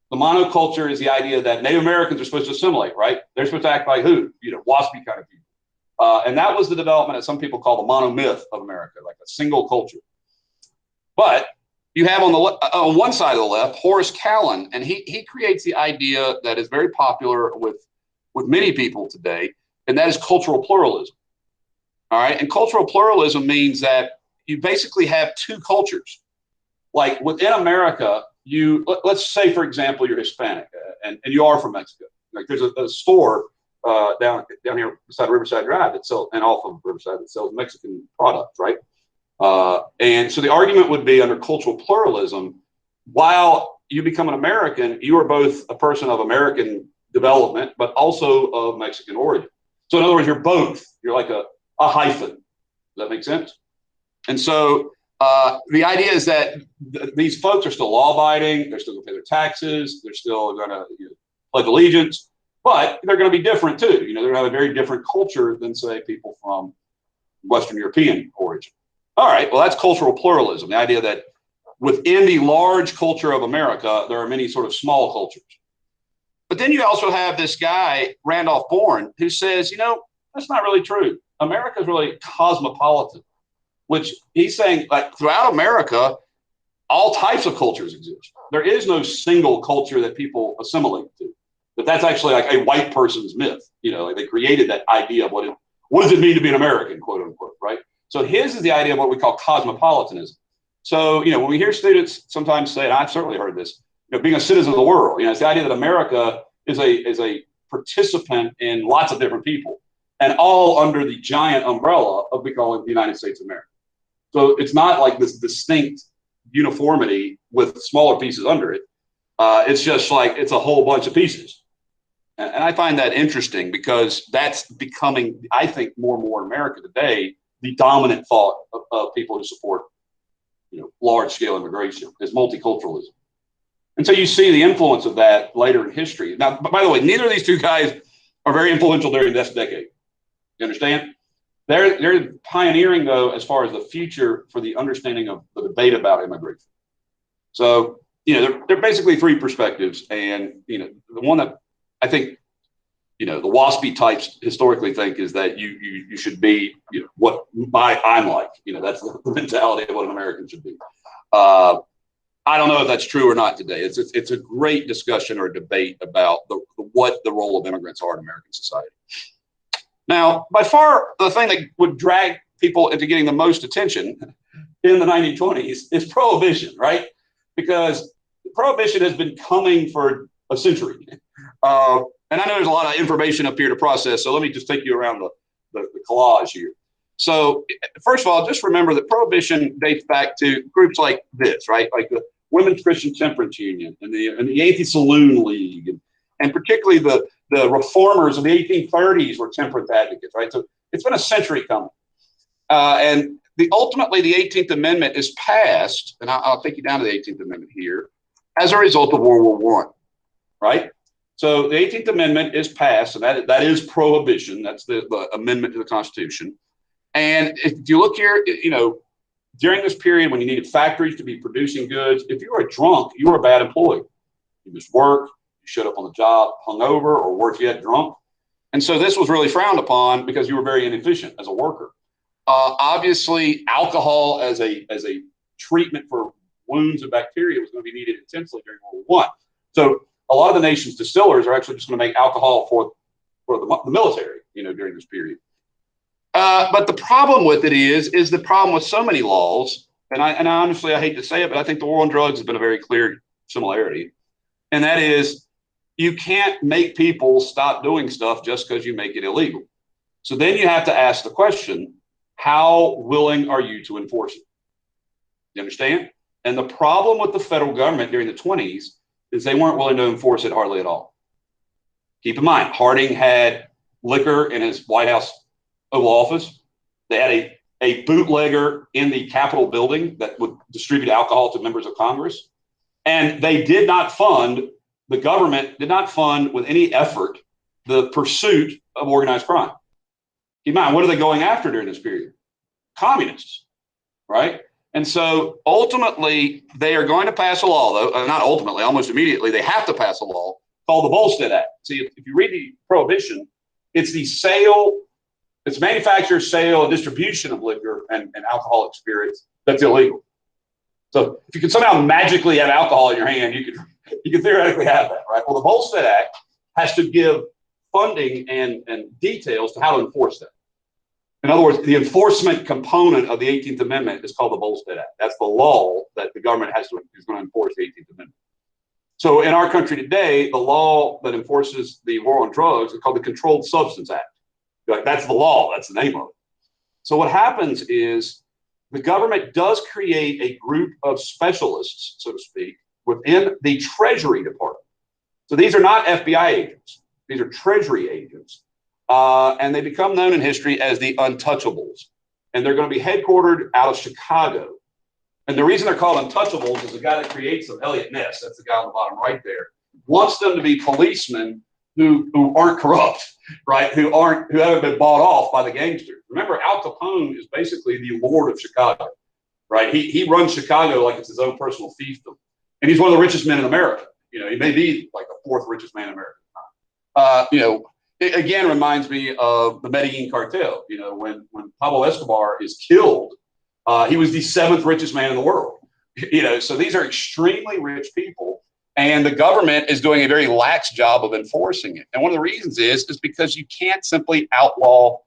The monoculture is the idea that Native Americans are supposed to assimilate, right? They're supposed to act like who? WASPy kind of people. And that was the development that some people call the monomyth of America, like a single culture. But you have on one side of the left, Horace Callan, and he creates the idea that is very popular with many people today, and that is cultural pluralism. All right, and cultural pluralism means that you basically have two cultures. Like within America, let's say, for example, you're Hispanic and you are from Mexico. Like there's a store down here beside Riverside Drive and off of Riverside that sells Mexican products, right? And so the argument would be under cultural pluralism, while you become an American, you are both a person of American development, but also of Mexican origin. So in other words, you're both. You're like a hyphen. Does that make sense? And so the idea is that these folks are still law-abiding. They're still going to pay their taxes. They're still going to pledge allegiance, but they're going to be different too. They're going to have a very different culture than, say, people from Western European origin. All right, well, that's cultural pluralism, the idea that within the large culture of America, there are many sort of small cultures. But then you also have this guy, Randolph Bourne, who says, that's not really true. America is really cosmopolitan, which he's saying, like, throughout America, all types of cultures exist. There is no single culture that people assimilate to. But that's actually like a white person's myth. Like they created that idea of what does it mean to be an American, quote unquote, right? So his is the idea of what we call cosmopolitanism. So, when we hear students sometimes say, and I've certainly heard this, being a citizen of the world, it's the idea that America is a participant in lots of different people and all under the giant umbrella of we call it the United States of America. So it's not like this distinct uniformity with smaller pieces under it. It's just like it's a whole bunch of pieces. And I find that interesting because that's becoming, I think, more and more in America today, the dominant thought of people who support, large scale immigration is multiculturalism. And so you see the influence of that later in history. Now, by the way, neither of these two guys are very influential during this decade. You understand? They're pioneering, though, as far as the future for the understanding of the debate about immigration. So, they're basically three perspectives. And, the one that I think, the WASPy types historically think is that you should be, what I'm like. That's the mentality of what an American should be. I don't know if that's true or not today. It's a great discussion or debate about what the role of immigrants are in American society. Now, by far, the thing that would drag people into getting the most attention in the 1920s is prohibition, right? Because prohibition has been coming for a century. And I know there's a lot of information up here to process, so let me just take you around the collage here. So, first of all, just remember that prohibition dates back to groups like this, right? Like the Women's Christian Temperance Union and the Anti-Saloon League, and particularly the reformers of the 1830s were temperance advocates, right? So it's been a century coming. And ultimately, the 18th Amendment is passed, and I'll take you down to the 18th Amendment here, as a result of World War I, right? So the 18th Amendment is passed, and that is prohibition. That's the amendment to the Constitution. And if you look here, during this period when you needed factories to be producing goods, if you were a drunk, you were a bad employee. You missed work, you showed up on the job hungover, or worse yet, drunk. And so this was really frowned upon because you were very inefficient as a worker. Obviously, alcohol as a treatment for wounds and bacteria was going to be needed intensely during World War I. So a lot of the nation's distillers are actually just going to make alcohol for the military, during this period. But the problem with it is the problem with so many laws, and I honestly, I hate to say it, but I think the war on drugs has been a very clear similarity. And that is, you can't make people stop doing stuff just because you make it illegal. So then you have to ask the question, how willing are you to enforce it? You understand? And the problem with the federal government during the 20s is they weren't willing to enforce it hardly at all. Keep in mind, Harding had liquor in his White House Oval Office. They had a bootlegger in the Capitol building that would distribute alcohol to members of Congress. And they did not fund, the government did not fund with any effort the pursuit of organized crime. Keep in mind, what are they going after during this period? Communists, right? And so ultimately, they are going to pass a law, though, not ultimately, almost immediately, they have to pass a law called the Volstead Act. See, if you read the prohibition, it's the sale, it's manufacture, sale, and distribution of liquor and alcoholic spirits that's illegal. So if you could somehow magically have alcohol in your hand, you could theoretically have that, right? Well, the Volstead Act has to give funding and details to how to enforce that. In other words, the enforcement component of the 18th Amendment is called the Volstead Act. That's the law that the government is going to enforce the 18th Amendment. So in our country today, the law that enforces the war on drugs is called the Controlled Substance Act. Like, that's the law. That's the name of it. So what happens is the government does create a group of specialists, so to speak, within the Treasury Department. So these are not FBI agents. These are Treasury agents. And they become known in history as the Untouchables. And they're going to be headquartered out of Chicago. And the reason they're called Untouchables is the guy that creates them, Elliot Ness, that's the guy on the bottom right there, wants them to be policemen who aren't corrupt, right? Who haven't been bought off by the gangsters. Remember, Al Capone is basically the Lord of Chicago, right? He runs Chicago like it's his own personal fiefdom. And he's one of the richest men in America. He may be like the fourth richest man in America. It again reminds me of the Medellin cartel. When Pablo Escobar is killed, he was the seventh richest man in the world. So these are extremely rich people, and the government is doing a very lax job of enforcing it. And one of the reasons is because you can't simply outlaw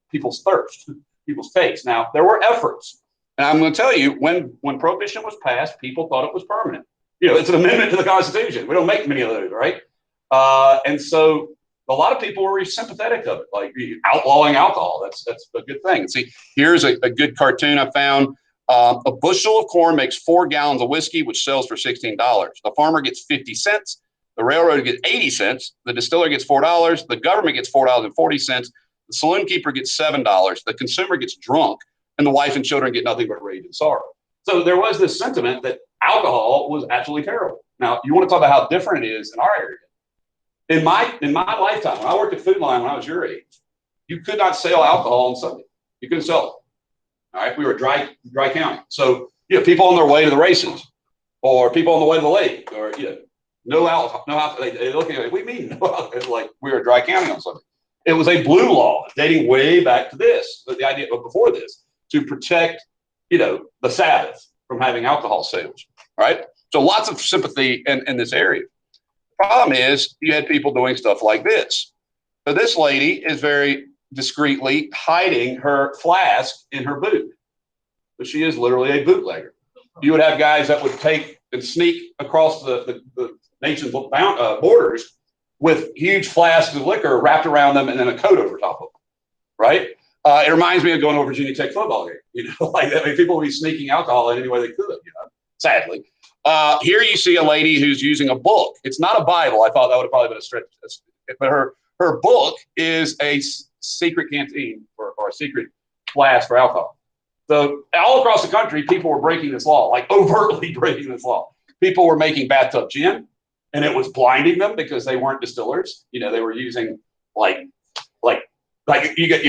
people's thirst, people's taste. Now, there were efforts, and I'm going to tell you, when prohibition was passed, people thought it was permanent. It's an amendment to the Constitution. We don't make many of those, right? And so a lot of people were sympathetic of it, like outlawing alcohol. That's a good thing. See, here's a good cartoon I found. A bushel of corn makes 4 gallons of whiskey, which sells for $16. The farmer gets 50 cents. The railroad gets 80 cents. The distiller gets $4. The government gets $4.40. The saloon keeper gets $7. The consumer gets drunk, and the wife and children get nothing but rage and sorrow. So there was this sentiment that alcohol was absolutely terrible. Now, you want to talk about how different it is in our area. In my lifetime, when I worked at Food Line when I was your age, you could not sell alcohol on Sunday. You couldn't sell it. All right, we were a dry county. So people on their way to the races, or people on the way to the lake, or no alcohol. They look at it like, what do you mean? It's like we were a dry county on Sunday. It was a blue law dating way back to this, but the idea of before this, to protect the Sabbath from having alcohol sales. Right. So lots of sympathy in this area. Problem is, you had people doing stuff like this. So this lady is very discreetly hiding her flask in her boot. So she is literally a bootlegger. You would have guys that would take and sneak across the nation's borders with huge flasks of liquor wrapped around them and then a coat over top of them, right? It reminds me of going to a Virginia Tech football game. People would be sneaking alcohol in any way they could, sadly. Here you see a lady who's using a book. It's not a Bible. I thought that would have probably been a stretch. But her book is a secret canteen or a secret flask for alcohol. So all across the country, people were breaking this law, like overtly breaking this law. People were making bathtub gin, and it was blinding them because they weren't distillers. They were using like you get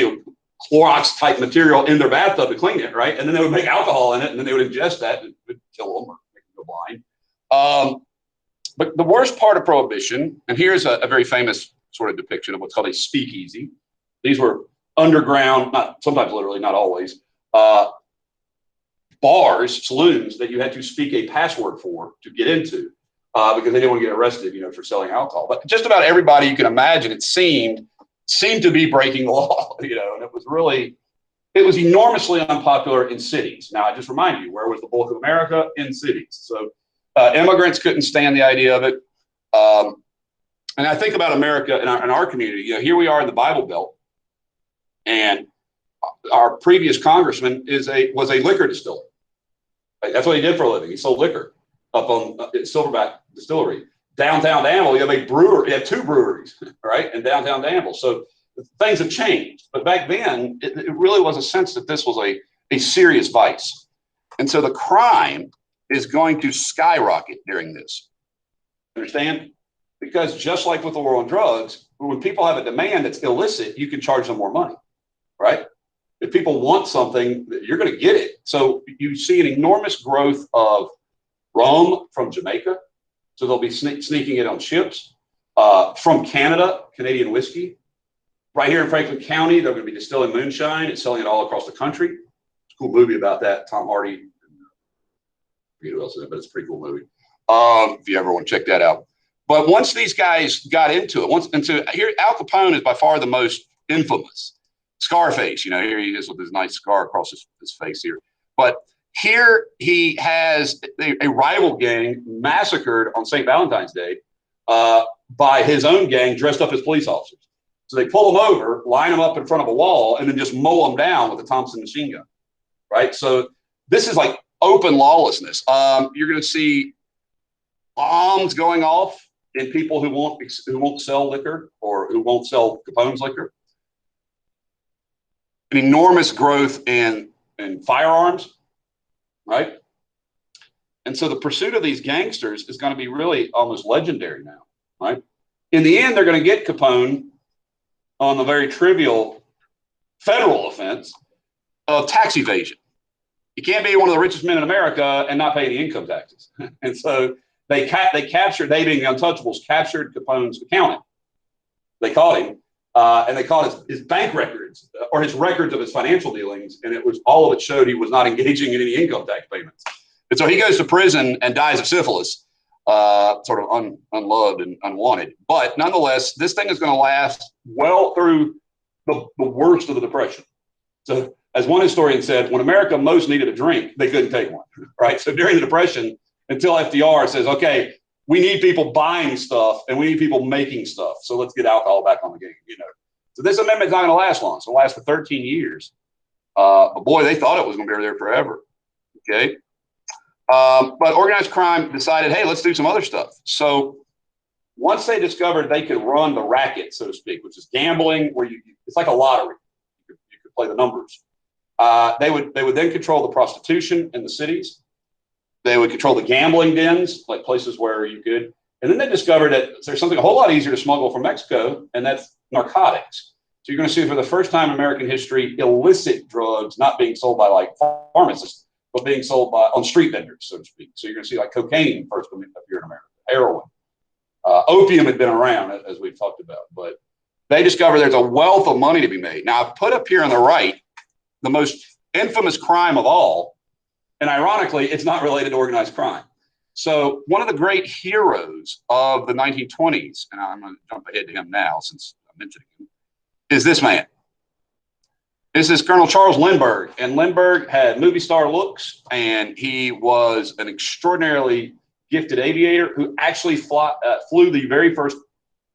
Clorox type material in their bathtub to clean it, right? And then they would make alcohol in it, and then they would ingest that, and it would kill them or make them go blind. But the worst part of Prohibition, and here's a very famous sort of depiction of what's called a speakeasy. These were underground, sometimes literally, not always, bars, saloons that you had to speak a password for to get into because they didn't want to get arrested, for selling alcohol. But just about everybody you can imagine, it seemed to be breaking the law, and it was enormously unpopular in cities. Now, I just remind you, where was the bulk of America? In cities. So immigrants couldn't stand the idea of it. And I think about America in our community. Here we are in the Bible Belt, and our previous congressman was a liquor distiller. Right? That's what he did for a living. He sold liquor up on Silverback Distillery. Downtown Danville, you have a brewer. You have two breweries, right, in downtown Danville. So things have changed. But back then, it really was a sense that this was a serious vice. And so the crime is going to skyrocket during this. Understand? Because just like with the war on drugs, when people have a demand that's illicit, you can charge them more money, right? If people want something, you're going to get it. So you see an enormous growth of rum from Jamaica. So they'll be sneaking it on ships. From Canada, Canadian whiskey. Right here in Franklin County, they're going to be distilling moonshine and selling it all across the country. It's a cool movie about that. Tom Hardy. I forget who else is in it, but it's a pretty cool movie. If you ever want to check that out. But once these guys got into it, and so here, Al Capone is by far the most infamous. Scarface, here he is with his nice scar across his face here. But here he has a rival gang massacred on St. Valentine's Day by his own gang dressed up as police officers. So they pull them over, line them up in front of a wall, and then just mow them down with a Thompson machine gun, right? So this is like open lawlessness. You're going to see bombs going off in people who won't sell liquor or who won't sell Capone's liquor. An enormous growth in firearms, right? And so the pursuit of these gangsters is going to be really almost legendary now, right? In the end, they're going to get Capone on the very trivial federal offense of tax evasion. You can't be one of the richest men in America and not pay any income taxes. And so they being the Untouchables, captured Capone's accountant. They caught him, and they caught his bank records or his records of his financial dealings, and all of it showed he was not engaging in any income tax payments. And so he goes to prison and dies of syphilis, sort of unloved and unwanted. But nonetheless, this thing is going to last well through the worst of the Depression. So as one historian said, when America most needed a drink, they couldn't take one, right? So during the Depression, until FDR says, okay, we need people buying stuff and we need people making stuff. So let's get alcohol back on the game, So this amendment's not going to last long. It's going to last for 13 years. But boy, they thought it was going to be there forever. Okay. But organized crime decided, hey, let's do some other stuff. So Once they discovered they could run the racket, so to speak, which is gambling, where it's like a lottery. You could play the numbers. They would then control the prostitution in the cities. They would control the gambling dens, like places where you could. And then they discovered that there's something a whole lot easier to smuggle from Mexico, and that's narcotics. So you're going to see for the first time in American history, illicit drugs not being sold by like pharmacists, but being sold by on street vendors, so to speak. So you're going to see like cocaine first appear in America, heroin. Opium had been around, as we've talked about, but they discovered there's a wealth of money to be made. Now, I've put up here on the right the most infamous crime of all, and ironically, it's not related to organized crime. So one of the great heroes of the 1920s, and I'm going to jump ahead to him now since I'm mentioning him, is this man. This is Colonel Charles Lindbergh, and Lindbergh had movie star looks, and he was an extraordinarily gifted aviator who actually flew the very first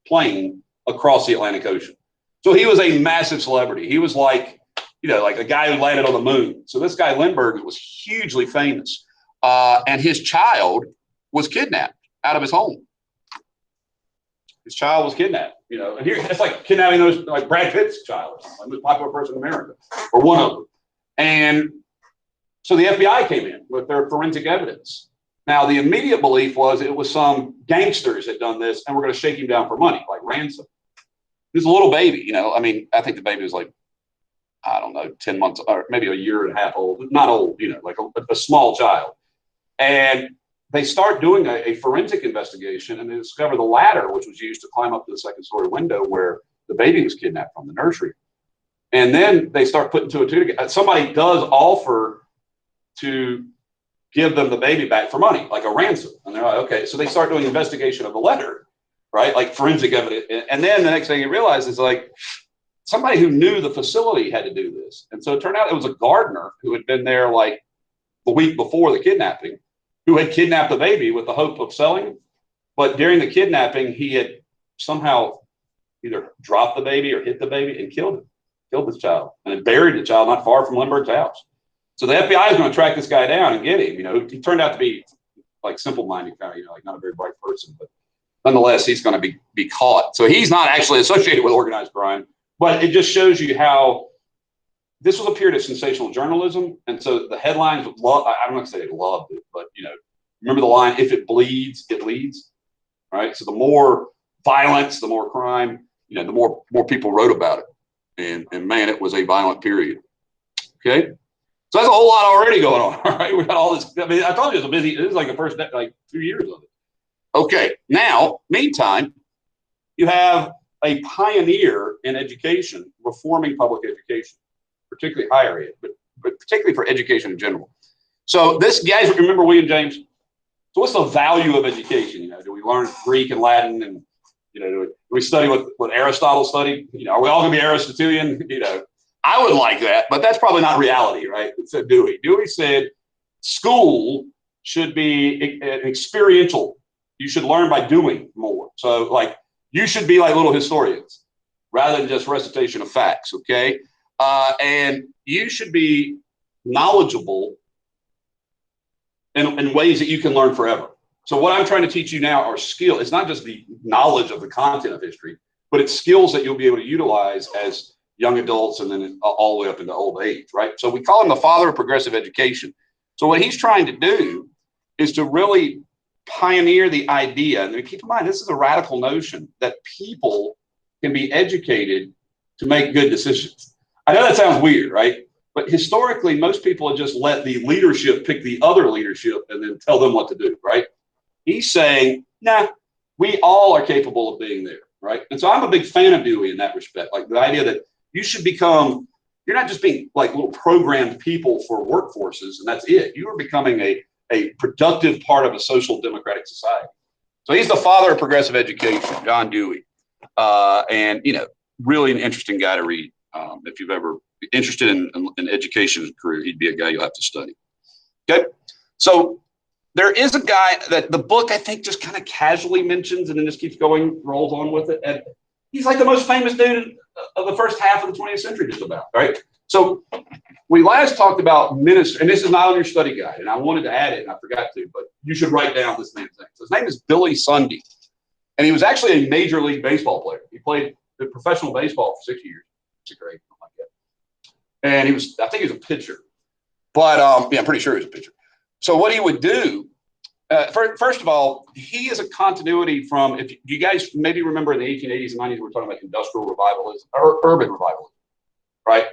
plane across the Atlantic Ocean. So he was a massive celebrity. He was like, like a guy who landed on the moon. So this guy Lindbergh was hugely famous, and his child was kidnapped out of his home. His child was kidnapped, and here it's like kidnapping those, like Brad Pitt's child, the most popular person in America, or one of them. And so the FBI came in with their forensic evidence. Now, the immediate belief was it was some gangsters had done this and we're going to shake him down for money, like ransom. He was a little baby, I think the baby was like, I don't know, 10 months or maybe a year and a half old, not old, like a small child. And they start doing a forensic investigation, and they discover the ladder, which was used to climb up to the second story window where the baby was kidnapped from the nursery. And then they start putting two and two together. Somebody does offer to give them the baby back for money, like a ransom. And they're like, okay. So they start doing investigation of the letter, right? Like forensic evidence. And then the next thing you realize is like somebody who knew the facility had to do this. And so it turned out it was a gardener who had been there like the week before the kidnapping, who had kidnapped the baby with the hope of selling. But during the kidnapping, he had somehow either dropped the baby or hit the baby and killed this child, and had buried the child not far from Lindbergh's house. So the FBI is going to track this guy down and get him. He turned out to be like simple-minded, kind of, like not a very bright person, but nonetheless, he's going to be caught. So he's not actually associated with organized crime, but it just shows you how this was a period of sensational journalism. And so the headlines, I'm not going to say they loved it, but, remember the line, if it bleeds, it leads, right? So the more violence, the more crime, the more people wrote about it. And man, it was a violent period. Okay. So that's a whole lot already going on. All right. We got all this. I mean, I told you it was like the first, like 2 years of it. Okay. Now, meantime, you have a pioneer in education, reforming public education, particularly higher ed, but particularly for education in general. So this, guys, remember William James? So what's the value of education? Do we learn Greek and Latin, and do we study what Aristotle studied? Are we all going to be Aristotelian? I would like that, but that's probably not reality, right? So Dewey said school should be experiential. You should learn by doing more. So like you should be like little historians rather than just recitation of facts. Okay. And you should be knowledgeable in ways that you can learn forever. So what I'm trying to teach you now are skills. It's not just the knowledge of the content of history, but it's skills that you'll be able to utilize as young adults and then all the way up into old age, right? So we call him the father of progressive education. So what he's trying to do is to really pioneer the idea, and keep in mind, this is a radical notion that people can be educated to make good decisions. I know that sounds weird, right? But historically, most people have just let the leadership pick the other leadership and then tell them what to do, right? He's saying, nah, we all are capable of being there, right? And so I'm a big fan of Dewey in that respect, like the idea that you should become, you're not just being like little programmed people for workforces and that's it. You are becoming a productive part of a social democratic society. So he's the father of progressive education, John Dewey. And, really an interesting guy to read. If you've ever been interested in education career, he'd be a guy you'll have to study. Okay. So there is a guy that the book, I think, just kind of casually mentions and then just keeps going, rolls on with it. And he's like the most famous dude of the first half of the 20th century, just about, right? So we last talked about minister, and this is not on your study guide, and I wanted to add it, and I forgot to, but you should write down this man's name. So his name is Billy Sunday. And he was actually a Major League Baseball player. He played professional baseball for 6 years. It's a great, something like that. And I think he was a pitcher. But yeah, I'm pretty sure he was a pitcher. So what he would do, first of all, he is a continuity from, if you guys maybe remember in the 1880s and 90s, we were talking about industrial revivalism or urban revivalism, right?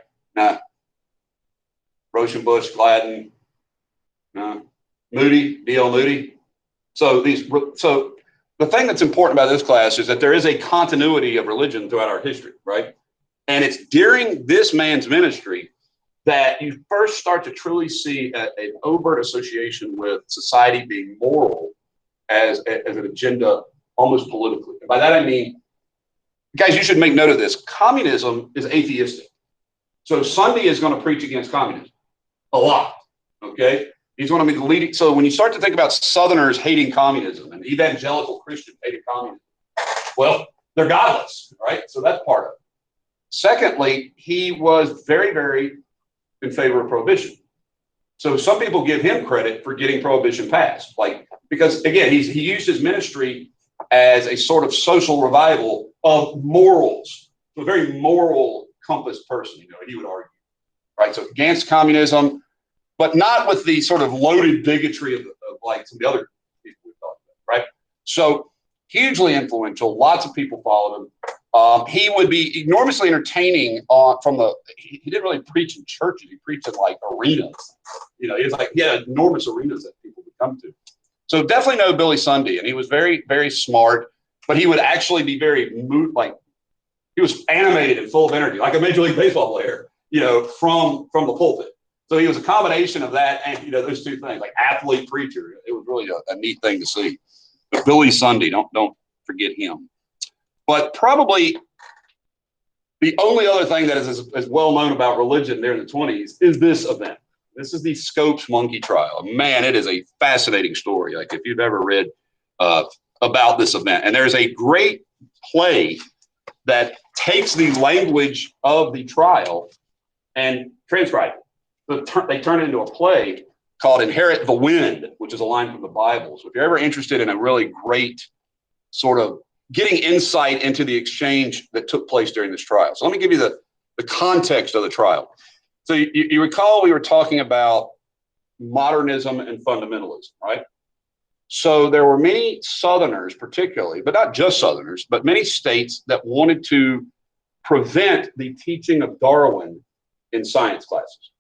Rauschenbusch, Gladden, Moody, D.L. Moody. So the thing that's important about this class is that there is a continuity of religion throughout our history, right? And it's during this man's ministry that you first start to truly see an overt association with society being moral as an agenda, almost politically. And by that I mean, guys, you should make note of this. Communism is atheistic. So Sunday is going to preach against communism a lot, okay? He's going to be the leading. So when you start to think about Southerners hating communism and evangelical Christians hating communism, well, they're godless, right? So that's part of it. Secondly, he was very, very in favor of prohibition. So some people give him credit for getting prohibition passed, because again, he used his ministry as a sort of social revival of morals. So a very moral compass person, he would argue, right? So against communism, but not with the sort of loaded bigotry of like some of the other people we've talked about, right? So hugely influential. Lots of people followed him. He would be enormously entertaining he didn't really preach in churches. He preached in like arenas. He had enormous arenas that people would come to. So definitely know Billy Sunday. And he was very, very smart, but he would actually be very he was animated and full of energy, like a Major League Baseball player, from the pulpit. So he was a combination of that and, those two things, like athlete, preacher. It was really a neat thing to see. But Billy Sunday, don't forget him. But probably the only other thing that is as well known about religion there in the 20s is this event. This is the Scopes monkey trial. Man, it is a fascinating story. Like if you've ever read about this event, and there's a great play that takes the language of the trial and transcribes it. So they turn it into a play called Inherit the Wind, which is a line from the Bible. So if you're ever interested in a really great sort of getting insight into the exchange that took place during this trial. So let me give you the context of the trial. So you recall we were talking about modernism and fundamentalism, right? So there were many Southerners particularly, but not just Southerners, but many states that wanted to prevent the teaching of Darwin in science classes.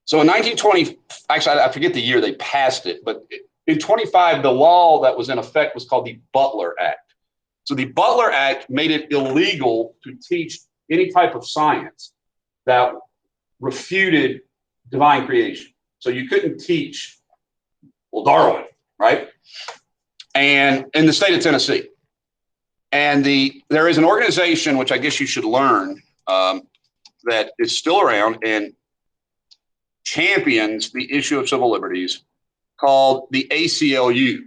So in 1920, actually, I forget the year they passed it, but in 25, the law that was in effect was called the Butler Act. So the Butler Act made it illegal to teach any type of science that refuted divine creation. So you couldn't teach, Darwin, right? And in the state of Tennessee. And there is an organization, which I guess you should learn, that is still around and champions the issue of civil liberties, called the ACLU,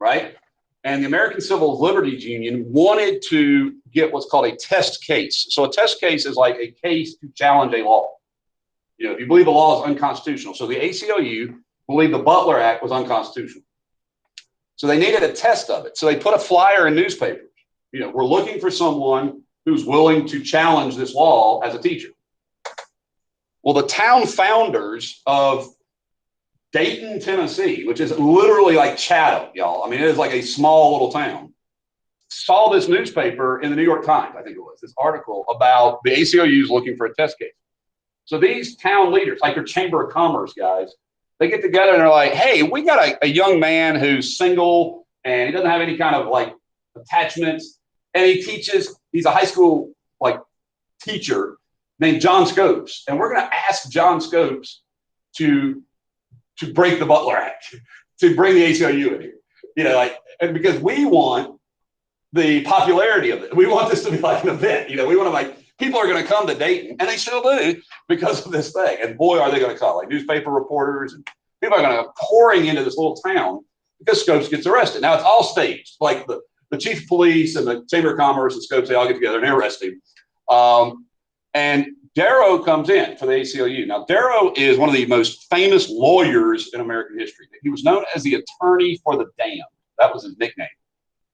right? And the American Civil Liberties Union wanted to get what's called a test case. So a test case is like a case to challenge a law. If you believe a law is unconstitutional. So the ACLU believed the Butler Act was unconstitutional. So they needed a test of it. So they put a flyer in newspapers. We're looking for someone who's willing to challenge this law as a teacher. Well, the town founders of Dayton, Tennessee, which is literally like Chatham, y'all. I mean, it is like a small little town. Saw this newspaper in the New York Times, I think it was, this article about the ACLU's looking for a test case. So these town leaders, like their Chamber of Commerce guys, they get together and they're like, hey, we got a young man who's single and he doesn't have any kind of like attachments. And he's a high school like teacher named John Scopes. And we're going to ask John Scopes to break the Butler Act, to bring the ACLU in here, and because we want the popularity of it. We want this to be like an event, we want to people are going to come to Dayton, and they still do because of this thing. And boy, are they going to come, like newspaper reporters and people are going to go pouring into this little town because Scopes gets arrested. Now it's all staged, like the chief of police and the Chamber of Commerce and Scopes, they all get together and they arrest him. And Darrow comes in for the ACLU. Now, Darrow is one of the most famous lawyers in American history. He was known as the attorney for the damned. That was his nickname.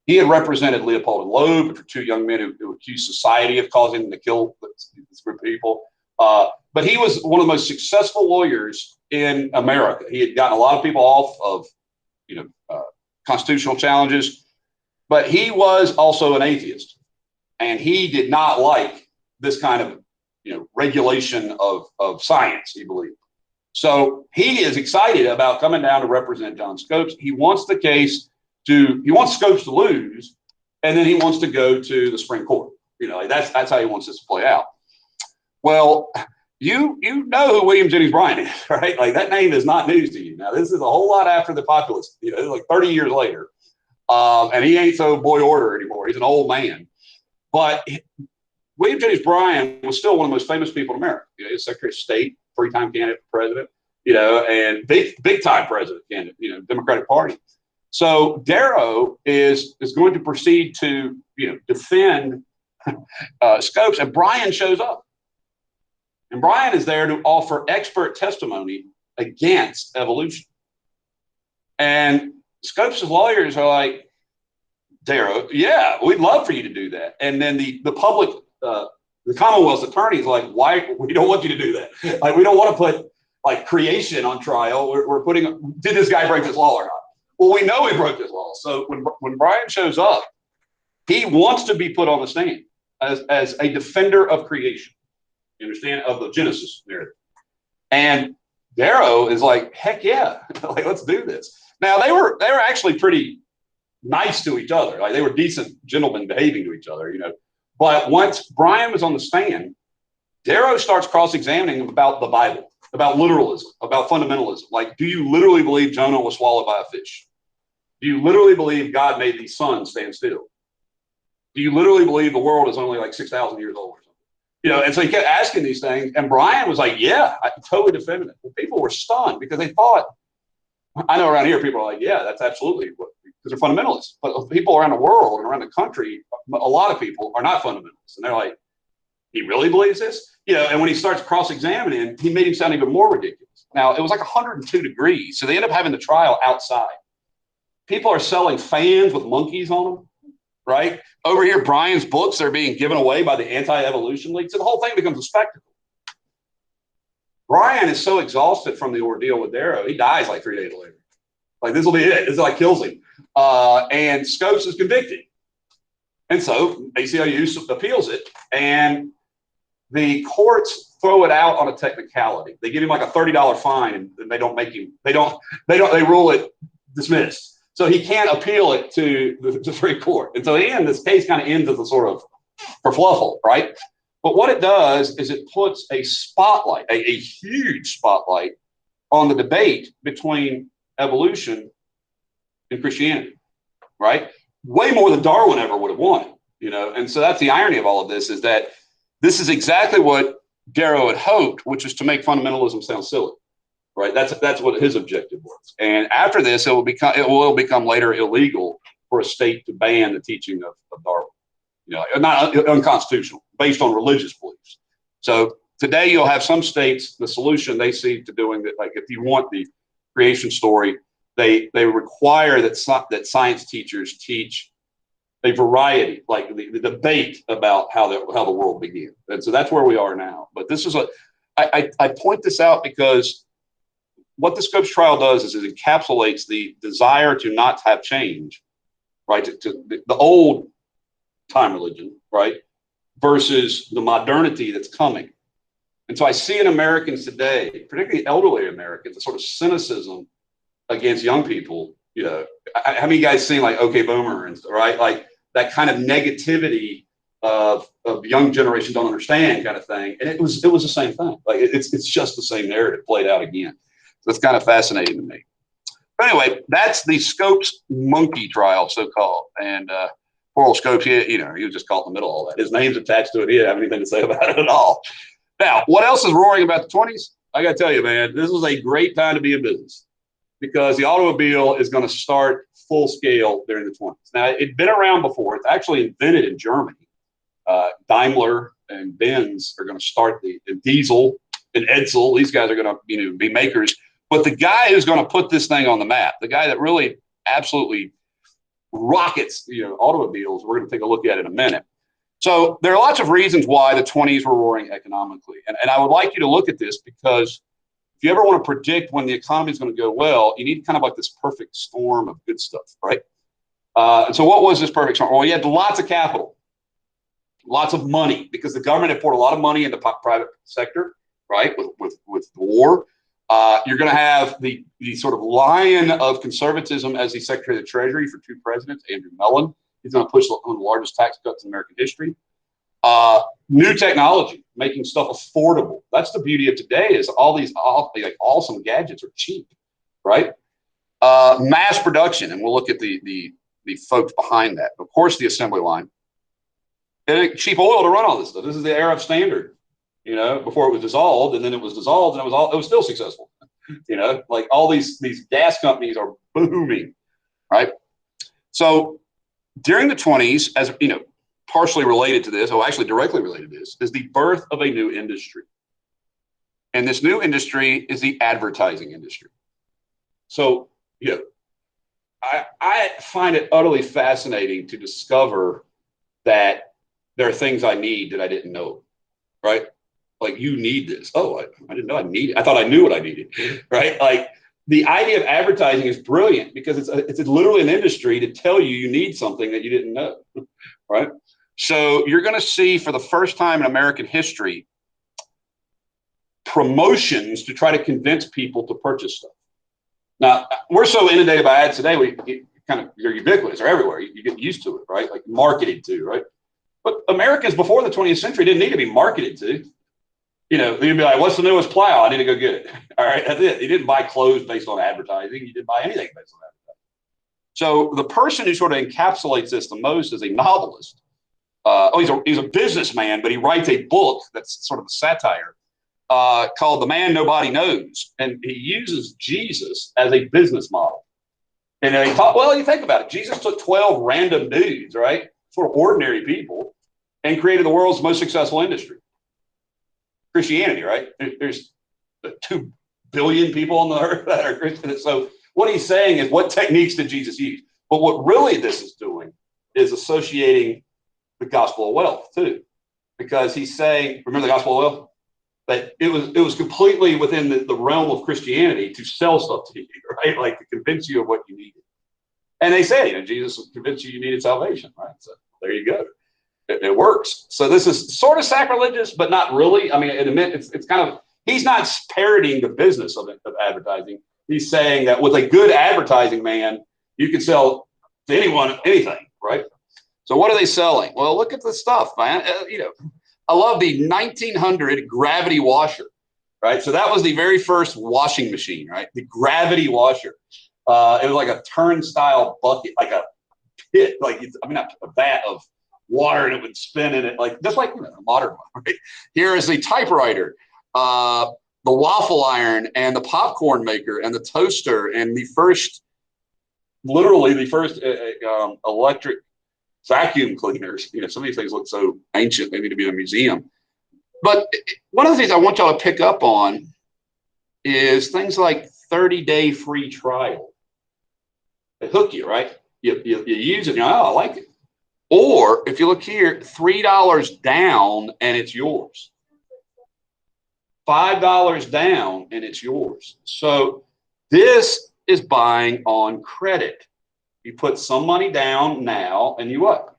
He had represented Leopold and Loeb, which were two young men who accused society of causing them to kill this group of people. But he was one of the most successful lawyers in America. He had gotten a lot of people off of, constitutional challenges, but he was also an atheist, and he did not like this kind of, regulation of science, he believed. So he is excited about coming down to represent John Scopes. He wants he wants Scopes to lose, and then he wants to go to the Supreme Court. That's how he wants this to play out. Well, you know who William Jennings Bryan is, right? Like, that name is not news to you. Now, this is a whole lot after the populace, like 30 years later. And he ain't so boy order anymore. He's an old man. But William Jennings Bryan was still one of the most famous people in America. He's Secretary of State, three-time candidate for president, and big time president candidate, Democratic Party. So Darrow is going to proceed to, defend Scopes, and Bryan shows up. And Bryan is there to offer expert testimony against evolution. And Scopes' lawyers are like, Darrow, yeah, we'd love for you to do that. And then the public, the Commonwealth's attorney is like, why? We don't want you to do that. Like, we don't want to put like creation on trial. We're putting, did this guy break this law or not? Well, we know he broke this law. So when Bryan shows up, he wants to be put on the stand as a defender of creation. You understand? Of the Genesis narrative. And Darrow is like, heck yeah, like, let's do this. Now, they were actually pretty nice to each other. Like, they were decent gentlemen behaving to each other, But once Bryan was on the stand, Darrow starts cross-examining him about the Bible, about literalism, about fundamentalism. Like, do you literally believe Jonah was swallowed by a fish? Do you literally believe God made these suns stand still? Do you literally believe the world is only like 6,000 years old or something? And so he kept asking these things, and Bryan was like, yeah, I totally defended it. Well, people were stunned because they thought, I know around here people are like, yeah, that's absolutely what, because they're fundamentalists. But people around the world and around the country, a lot of people are not fundamentalists. And they're like, he really believes this? And when he starts cross-examining, he made him sound even more ridiculous. Now, it was like 102 degrees, so they end up having the trial outside. People are selling fans with monkeys on them, right? Over here, Bryan's books are being given away by the anti-evolution league. So the whole thing becomes a spectacle. Bryan is so exhausted from the ordeal with Darrow, he dies like 3 days later. Like, this will be it. This like kills him. And Scopes is convicted. And so ACLU appeals it, and the courts throw it out on a technicality. They give him like a $30 fine, and they don't make him, they rule it dismissed. So he can't appeal it to the Supreme Court. And so in this case kind of ends as a sort of kerfluffle, right? But what it does is it puts a spotlight, a huge spotlight on the debate between evolution and Christianity, right? Way more than Darwin ever would have wanted, And so that's the irony of all of this, is that this is exactly what Darrow had hoped, which is to make fundamentalism sound silly, right? That's what his objective was. And after this, it will become later illegal for a state to ban the teaching of Darwin. Not unconstitutional, based on religious beliefs. So today you'll have some states, the solution they see to doing that, like if you want the creation story, they require that science teachers teach a variety, like the debate about how the world began. And so that's where we are now. But this is I point this out because what the Scopes trial does is it encapsulates the desire to not have change, right? To the old time religion, right? Versus the modernity that's coming. And so I see in Americans today, particularly elderly Americans, a sort of cynicism against young people. How many guys seen like OK Boomer and right? Like that kind of negativity of young generation don't understand kind of thing. And it was the same thing. Like it's just the same narrative played out again. So it's kind of fascinating to me. But anyway, that's the Scopes monkey trial, so-called. And poor old Scopes, he was just caught in the middle of all that. His name's attached to it. He didn't have anything to say about it at all. Now, what else is roaring about the 20s? I got to tell you, man, this was a great time to be in business because the automobile is going to start full scale during the 20s. Now, it'd been around before. It's actually invented in Germany. Daimler and Benz are going to start the Diesel and Edsel. These guys are going to be makers. But the guy who's going to put this thing on the map, the guy that really absolutely rockets, automobiles. We're going to take a look at in a minute. So there are lots of reasons why the 20s were roaring economically. And I would like you to look at this, because if you ever want to predict when the economy is going to go well, you need kind of like this perfect storm of good stuff, right? And so what was this perfect storm? Well, you had lots of capital, lots of money, because the government had poured a lot of money into the private sector, right, with the war. You're going to have the sort of lion of conservatism as the Secretary of the Treasury for 2 presidents, Andrew Mellon. He's going to push one of the largest tax cuts in American history. New technology, making stuff affordable. That's the beauty of today, is all these awesome gadgets are cheap, right? Mass production, and we'll look at the folks behind that. Of course, the assembly line. And cheap oil to run all this stuff. This is the era of Standard, before it was dissolved, and then it was dissolved, and it was still successful. Like all these gas companies are booming, right? So during the 20s, as partially related to this, actually directly related to this, is the birth of a new industry. And this new industry is the advertising industry. So, I find it utterly fascinating to discover that there are things I need that I didn't know, right? Like, you need this. Oh, I didn't know I needed it. I thought I knew what I needed, right? Like, the idea of advertising is brilliant, because it's literally an industry to tell you need something that you didn't know, right? So you're going to see, for the first time in American history, promotions to try to convince people to purchase stuff. Now, we're so inundated by ads today, they're ubiquitous, they're everywhere. You get used to it, right? Like, marketed to, right? But Americans before the 20th century didn't need to be marketed to. You'd be like, what's the newest plow? I need to go get it. All right, that's it. You didn't buy clothes based on advertising. You didn't buy anything based on advertising. So the person who sort of encapsulates this the most is a novelist. He's a businessman, but he writes a book that's sort of a satire called The Man Nobody Knows. And he uses Jesus as a business model. And they thought, well, you think about it. Jesus took 12 random dudes, right, sort of ordinary people, and created the world's most successful industry. Christianity, right? There's 2 billion people on the earth that are Christian. So what he's saying is, what techniques did Jesus use? But what really this is doing is associating the gospel of wealth too, because he's saying, remember the gospel of wealth? That it was completely within the realm of Christianity to sell stuff to you, right? Like, to convince you of what you needed. And they say, Jesus convinced you needed salvation, right? So there you go. It works. So this is sort of sacrilegious, but not really. I mean, it's kind of, he's not parodying the business of advertising. He's saying that with a good advertising man, you can sell to anyone anything, right? So what are they selling? Well, look at the stuff, man. I love the 1900 gravity washer, right? So that was the very first washing machine, right? The gravity washer. It was like a turnstile bucket, like a pit, not a vat of water, and it would spin in it, like just like a modern one, right? Here is the typewriter, the waffle iron, and the popcorn maker, and the toaster, and literally the first electric vacuum cleaners. Some of these things look so ancient, they need to be in a museum. But one of the things I want y'all to pick up on is things like 30-day free trial. They hook you, right? You use it, and you're like, oh, I like it. Or if you look here, $3 down and it's yours. $5 down and it's yours. So this is buying on credit. You put some money down now, and you what?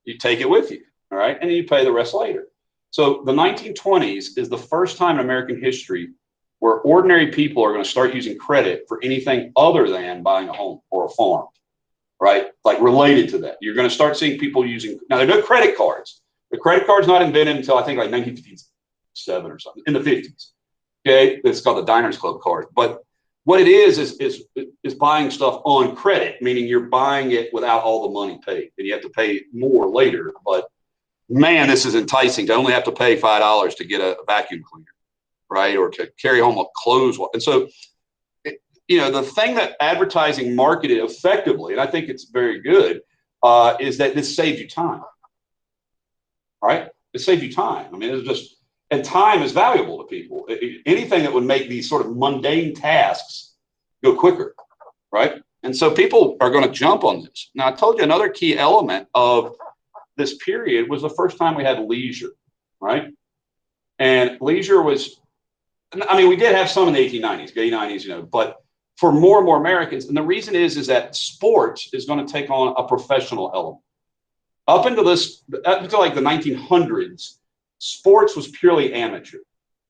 You take it with you, all right? And then you pay the rest later. So the 1920s is the first time in American history where ordinary people are going to start using credit for anything other than buying a home or a farm, right? Like, related to that. You're going to start seeing people using, now there are no credit cards. The credit card's not invented until I think like 1957 or something, in the 50s. Okay, it's called the Diners Club card. But what it is buying stuff on credit, meaning you're buying it without all the money paid, and you have to pay more later. But man, this is enticing to only have to pay $5 to get a vacuum cleaner, right? Or to carry home a clothes. And so, the thing that advertising marketed effectively, and I think it's very good, is that this saves you time, right? It saves you time. I mean, it's just, and time is valuable to people. Anything that would make these sort of mundane tasks go quicker, right? And so people are going to jump on this. Now, I told you another key element of this period was the first time we had leisure, right? And leisure was, I mean, we did have some in the 1890s, gay 90s, you know, but for more and more Americans, and the reason is that sports is going to take on a professional element. Up until like the 1900s, sports was purely amateur.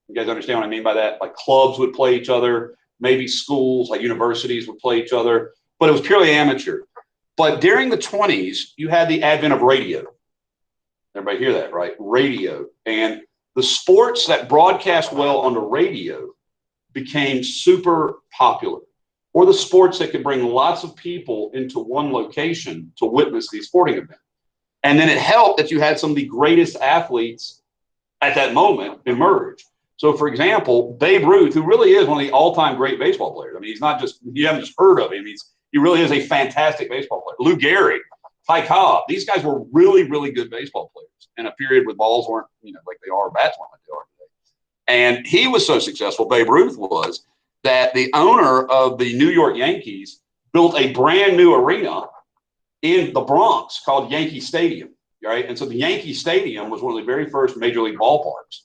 You guys understand what I mean by that? Like clubs would play each other, maybe schools, like universities would play each other, but it was purely amateur. But during the 20s, you had the advent of radio. Everybody hear that, right? Radio. And the sports that broadcast well on the radio became super popular, or the sports that could bring lots of people into one location to witness these sporting events. And then it helped that you had some of the greatest athletes at that moment emerge. So, for example, Babe Ruth, who really is one of the all-time great baseball players. I mean, he's not just, you haven't just heard of him. He really is a fantastic baseball player. Lou Gehrig, Ty Cobb, these guys were really, really good baseball players in a period where balls weren't, you know, like they are, bats weren't like they are today. And he was so successful, Babe Ruth was, that the owner of the New York Yankees built a brand new arena in the Bronx called Yankee Stadium, right? And so the Yankee Stadium was one of the very first major league ballparks.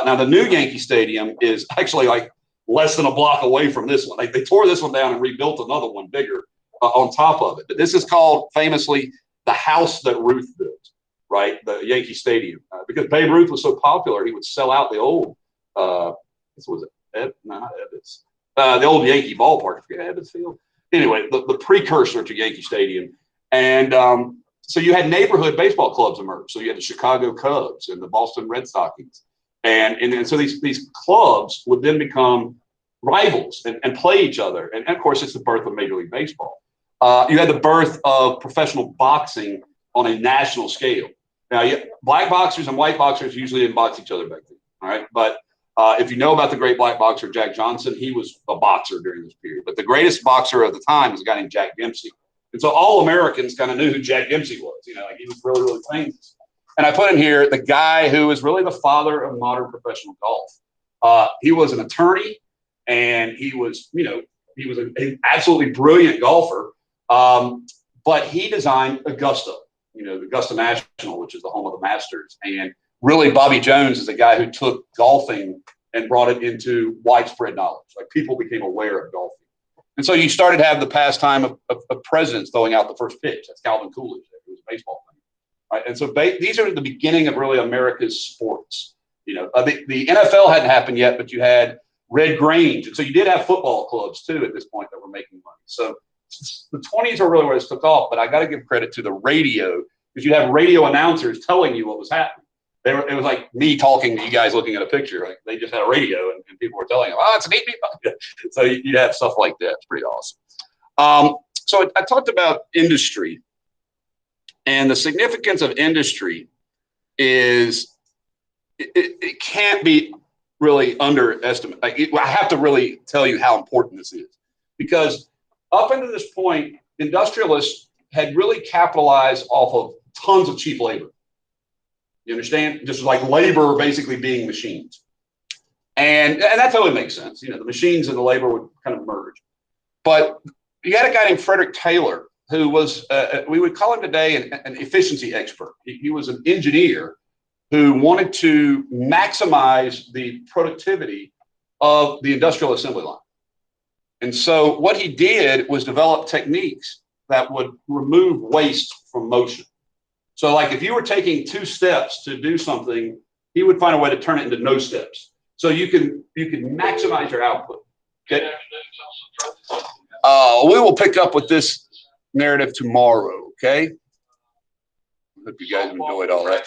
Now the new Yankee Stadium is actually like less than a block away from this one. They tore this one down and rebuilt another one bigger on top of it. But this is called famously the house that Ruth built, right? The Yankee Stadium, because Babe Ruth was so popular, he would sell out the old, was it? Not Ebbets. The old Yankee ballpark. I forget Ebbets Field. Anyway, the precursor to Yankee Stadium. And so you had neighborhood baseball clubs emerge. So you had the Chicago Cubs and the Boston Red Stockings. And so these clubs would then become rivals and play each other. And of course, it's the birth of Major League Baseball. You had the birth of professional boxing on a national scale. Now, black boxers and white boxers usually didn't box each other back then. All right. But if you know about the great black boxer, Jack Johnson, he was a boxer during this period. But the greatest boxer of the time was a guy named Jack Dempsey. And so all Americans kind of knew who Jack Dempsey was. You know, like he was really, really famous. And I put in here the guy who is really the father of modern professional golf. He was an attorney, and he was, you know, he was an absolutely brilliant golfer. But he designed Augusta, you know, the Augusta National, which is the home of the Masters. And really, Bobby Jones is a guy who took golfing and brought it into widespread knowledge. Like people became aware of golfing. And so you started to have the pastime of presidents throwing out the first pitch. That's Calvin Coolidge, who was a baseball player. Right? And so these are the beginning of really America's sports. You know, the NFL hadn't happened yet, but you had Red Grange. And so you did have football clubs too at this point that were making money. So the 20s are really where this took off, but I got to give credit to the radio, because you have radio announcers telling you what was happening. It was like me talking to you guys looking at a picture. Like they just had a radio and people were telling them, oh, it's an AP. So you have stuff like that. It's pretty awesome. So I talked about industry, and the significance of industry is it can't be really underestimated. I have to really tell you how important this is, because up until this point, industrialists had really capitalized off of tons of cheap labor. You understand? Just like labor basically being machines. And that totally makes sense. You know, the machines and the labor would kind of merge. But you had a guy named Frederick Taylor, who was, we would call him today an efficiency expert. He was an engineer who wanted to maximize the productivity of the industrial assembly line. And so what he did was develop techniques that would remove waste from motion. So like if you were taking 2 steps to do something, he would find a way to turn it into no steps. So you can maximize your output. Okay. We will pick up with this narrative tomorrow. Okay. Hope you guys enjoyed all that.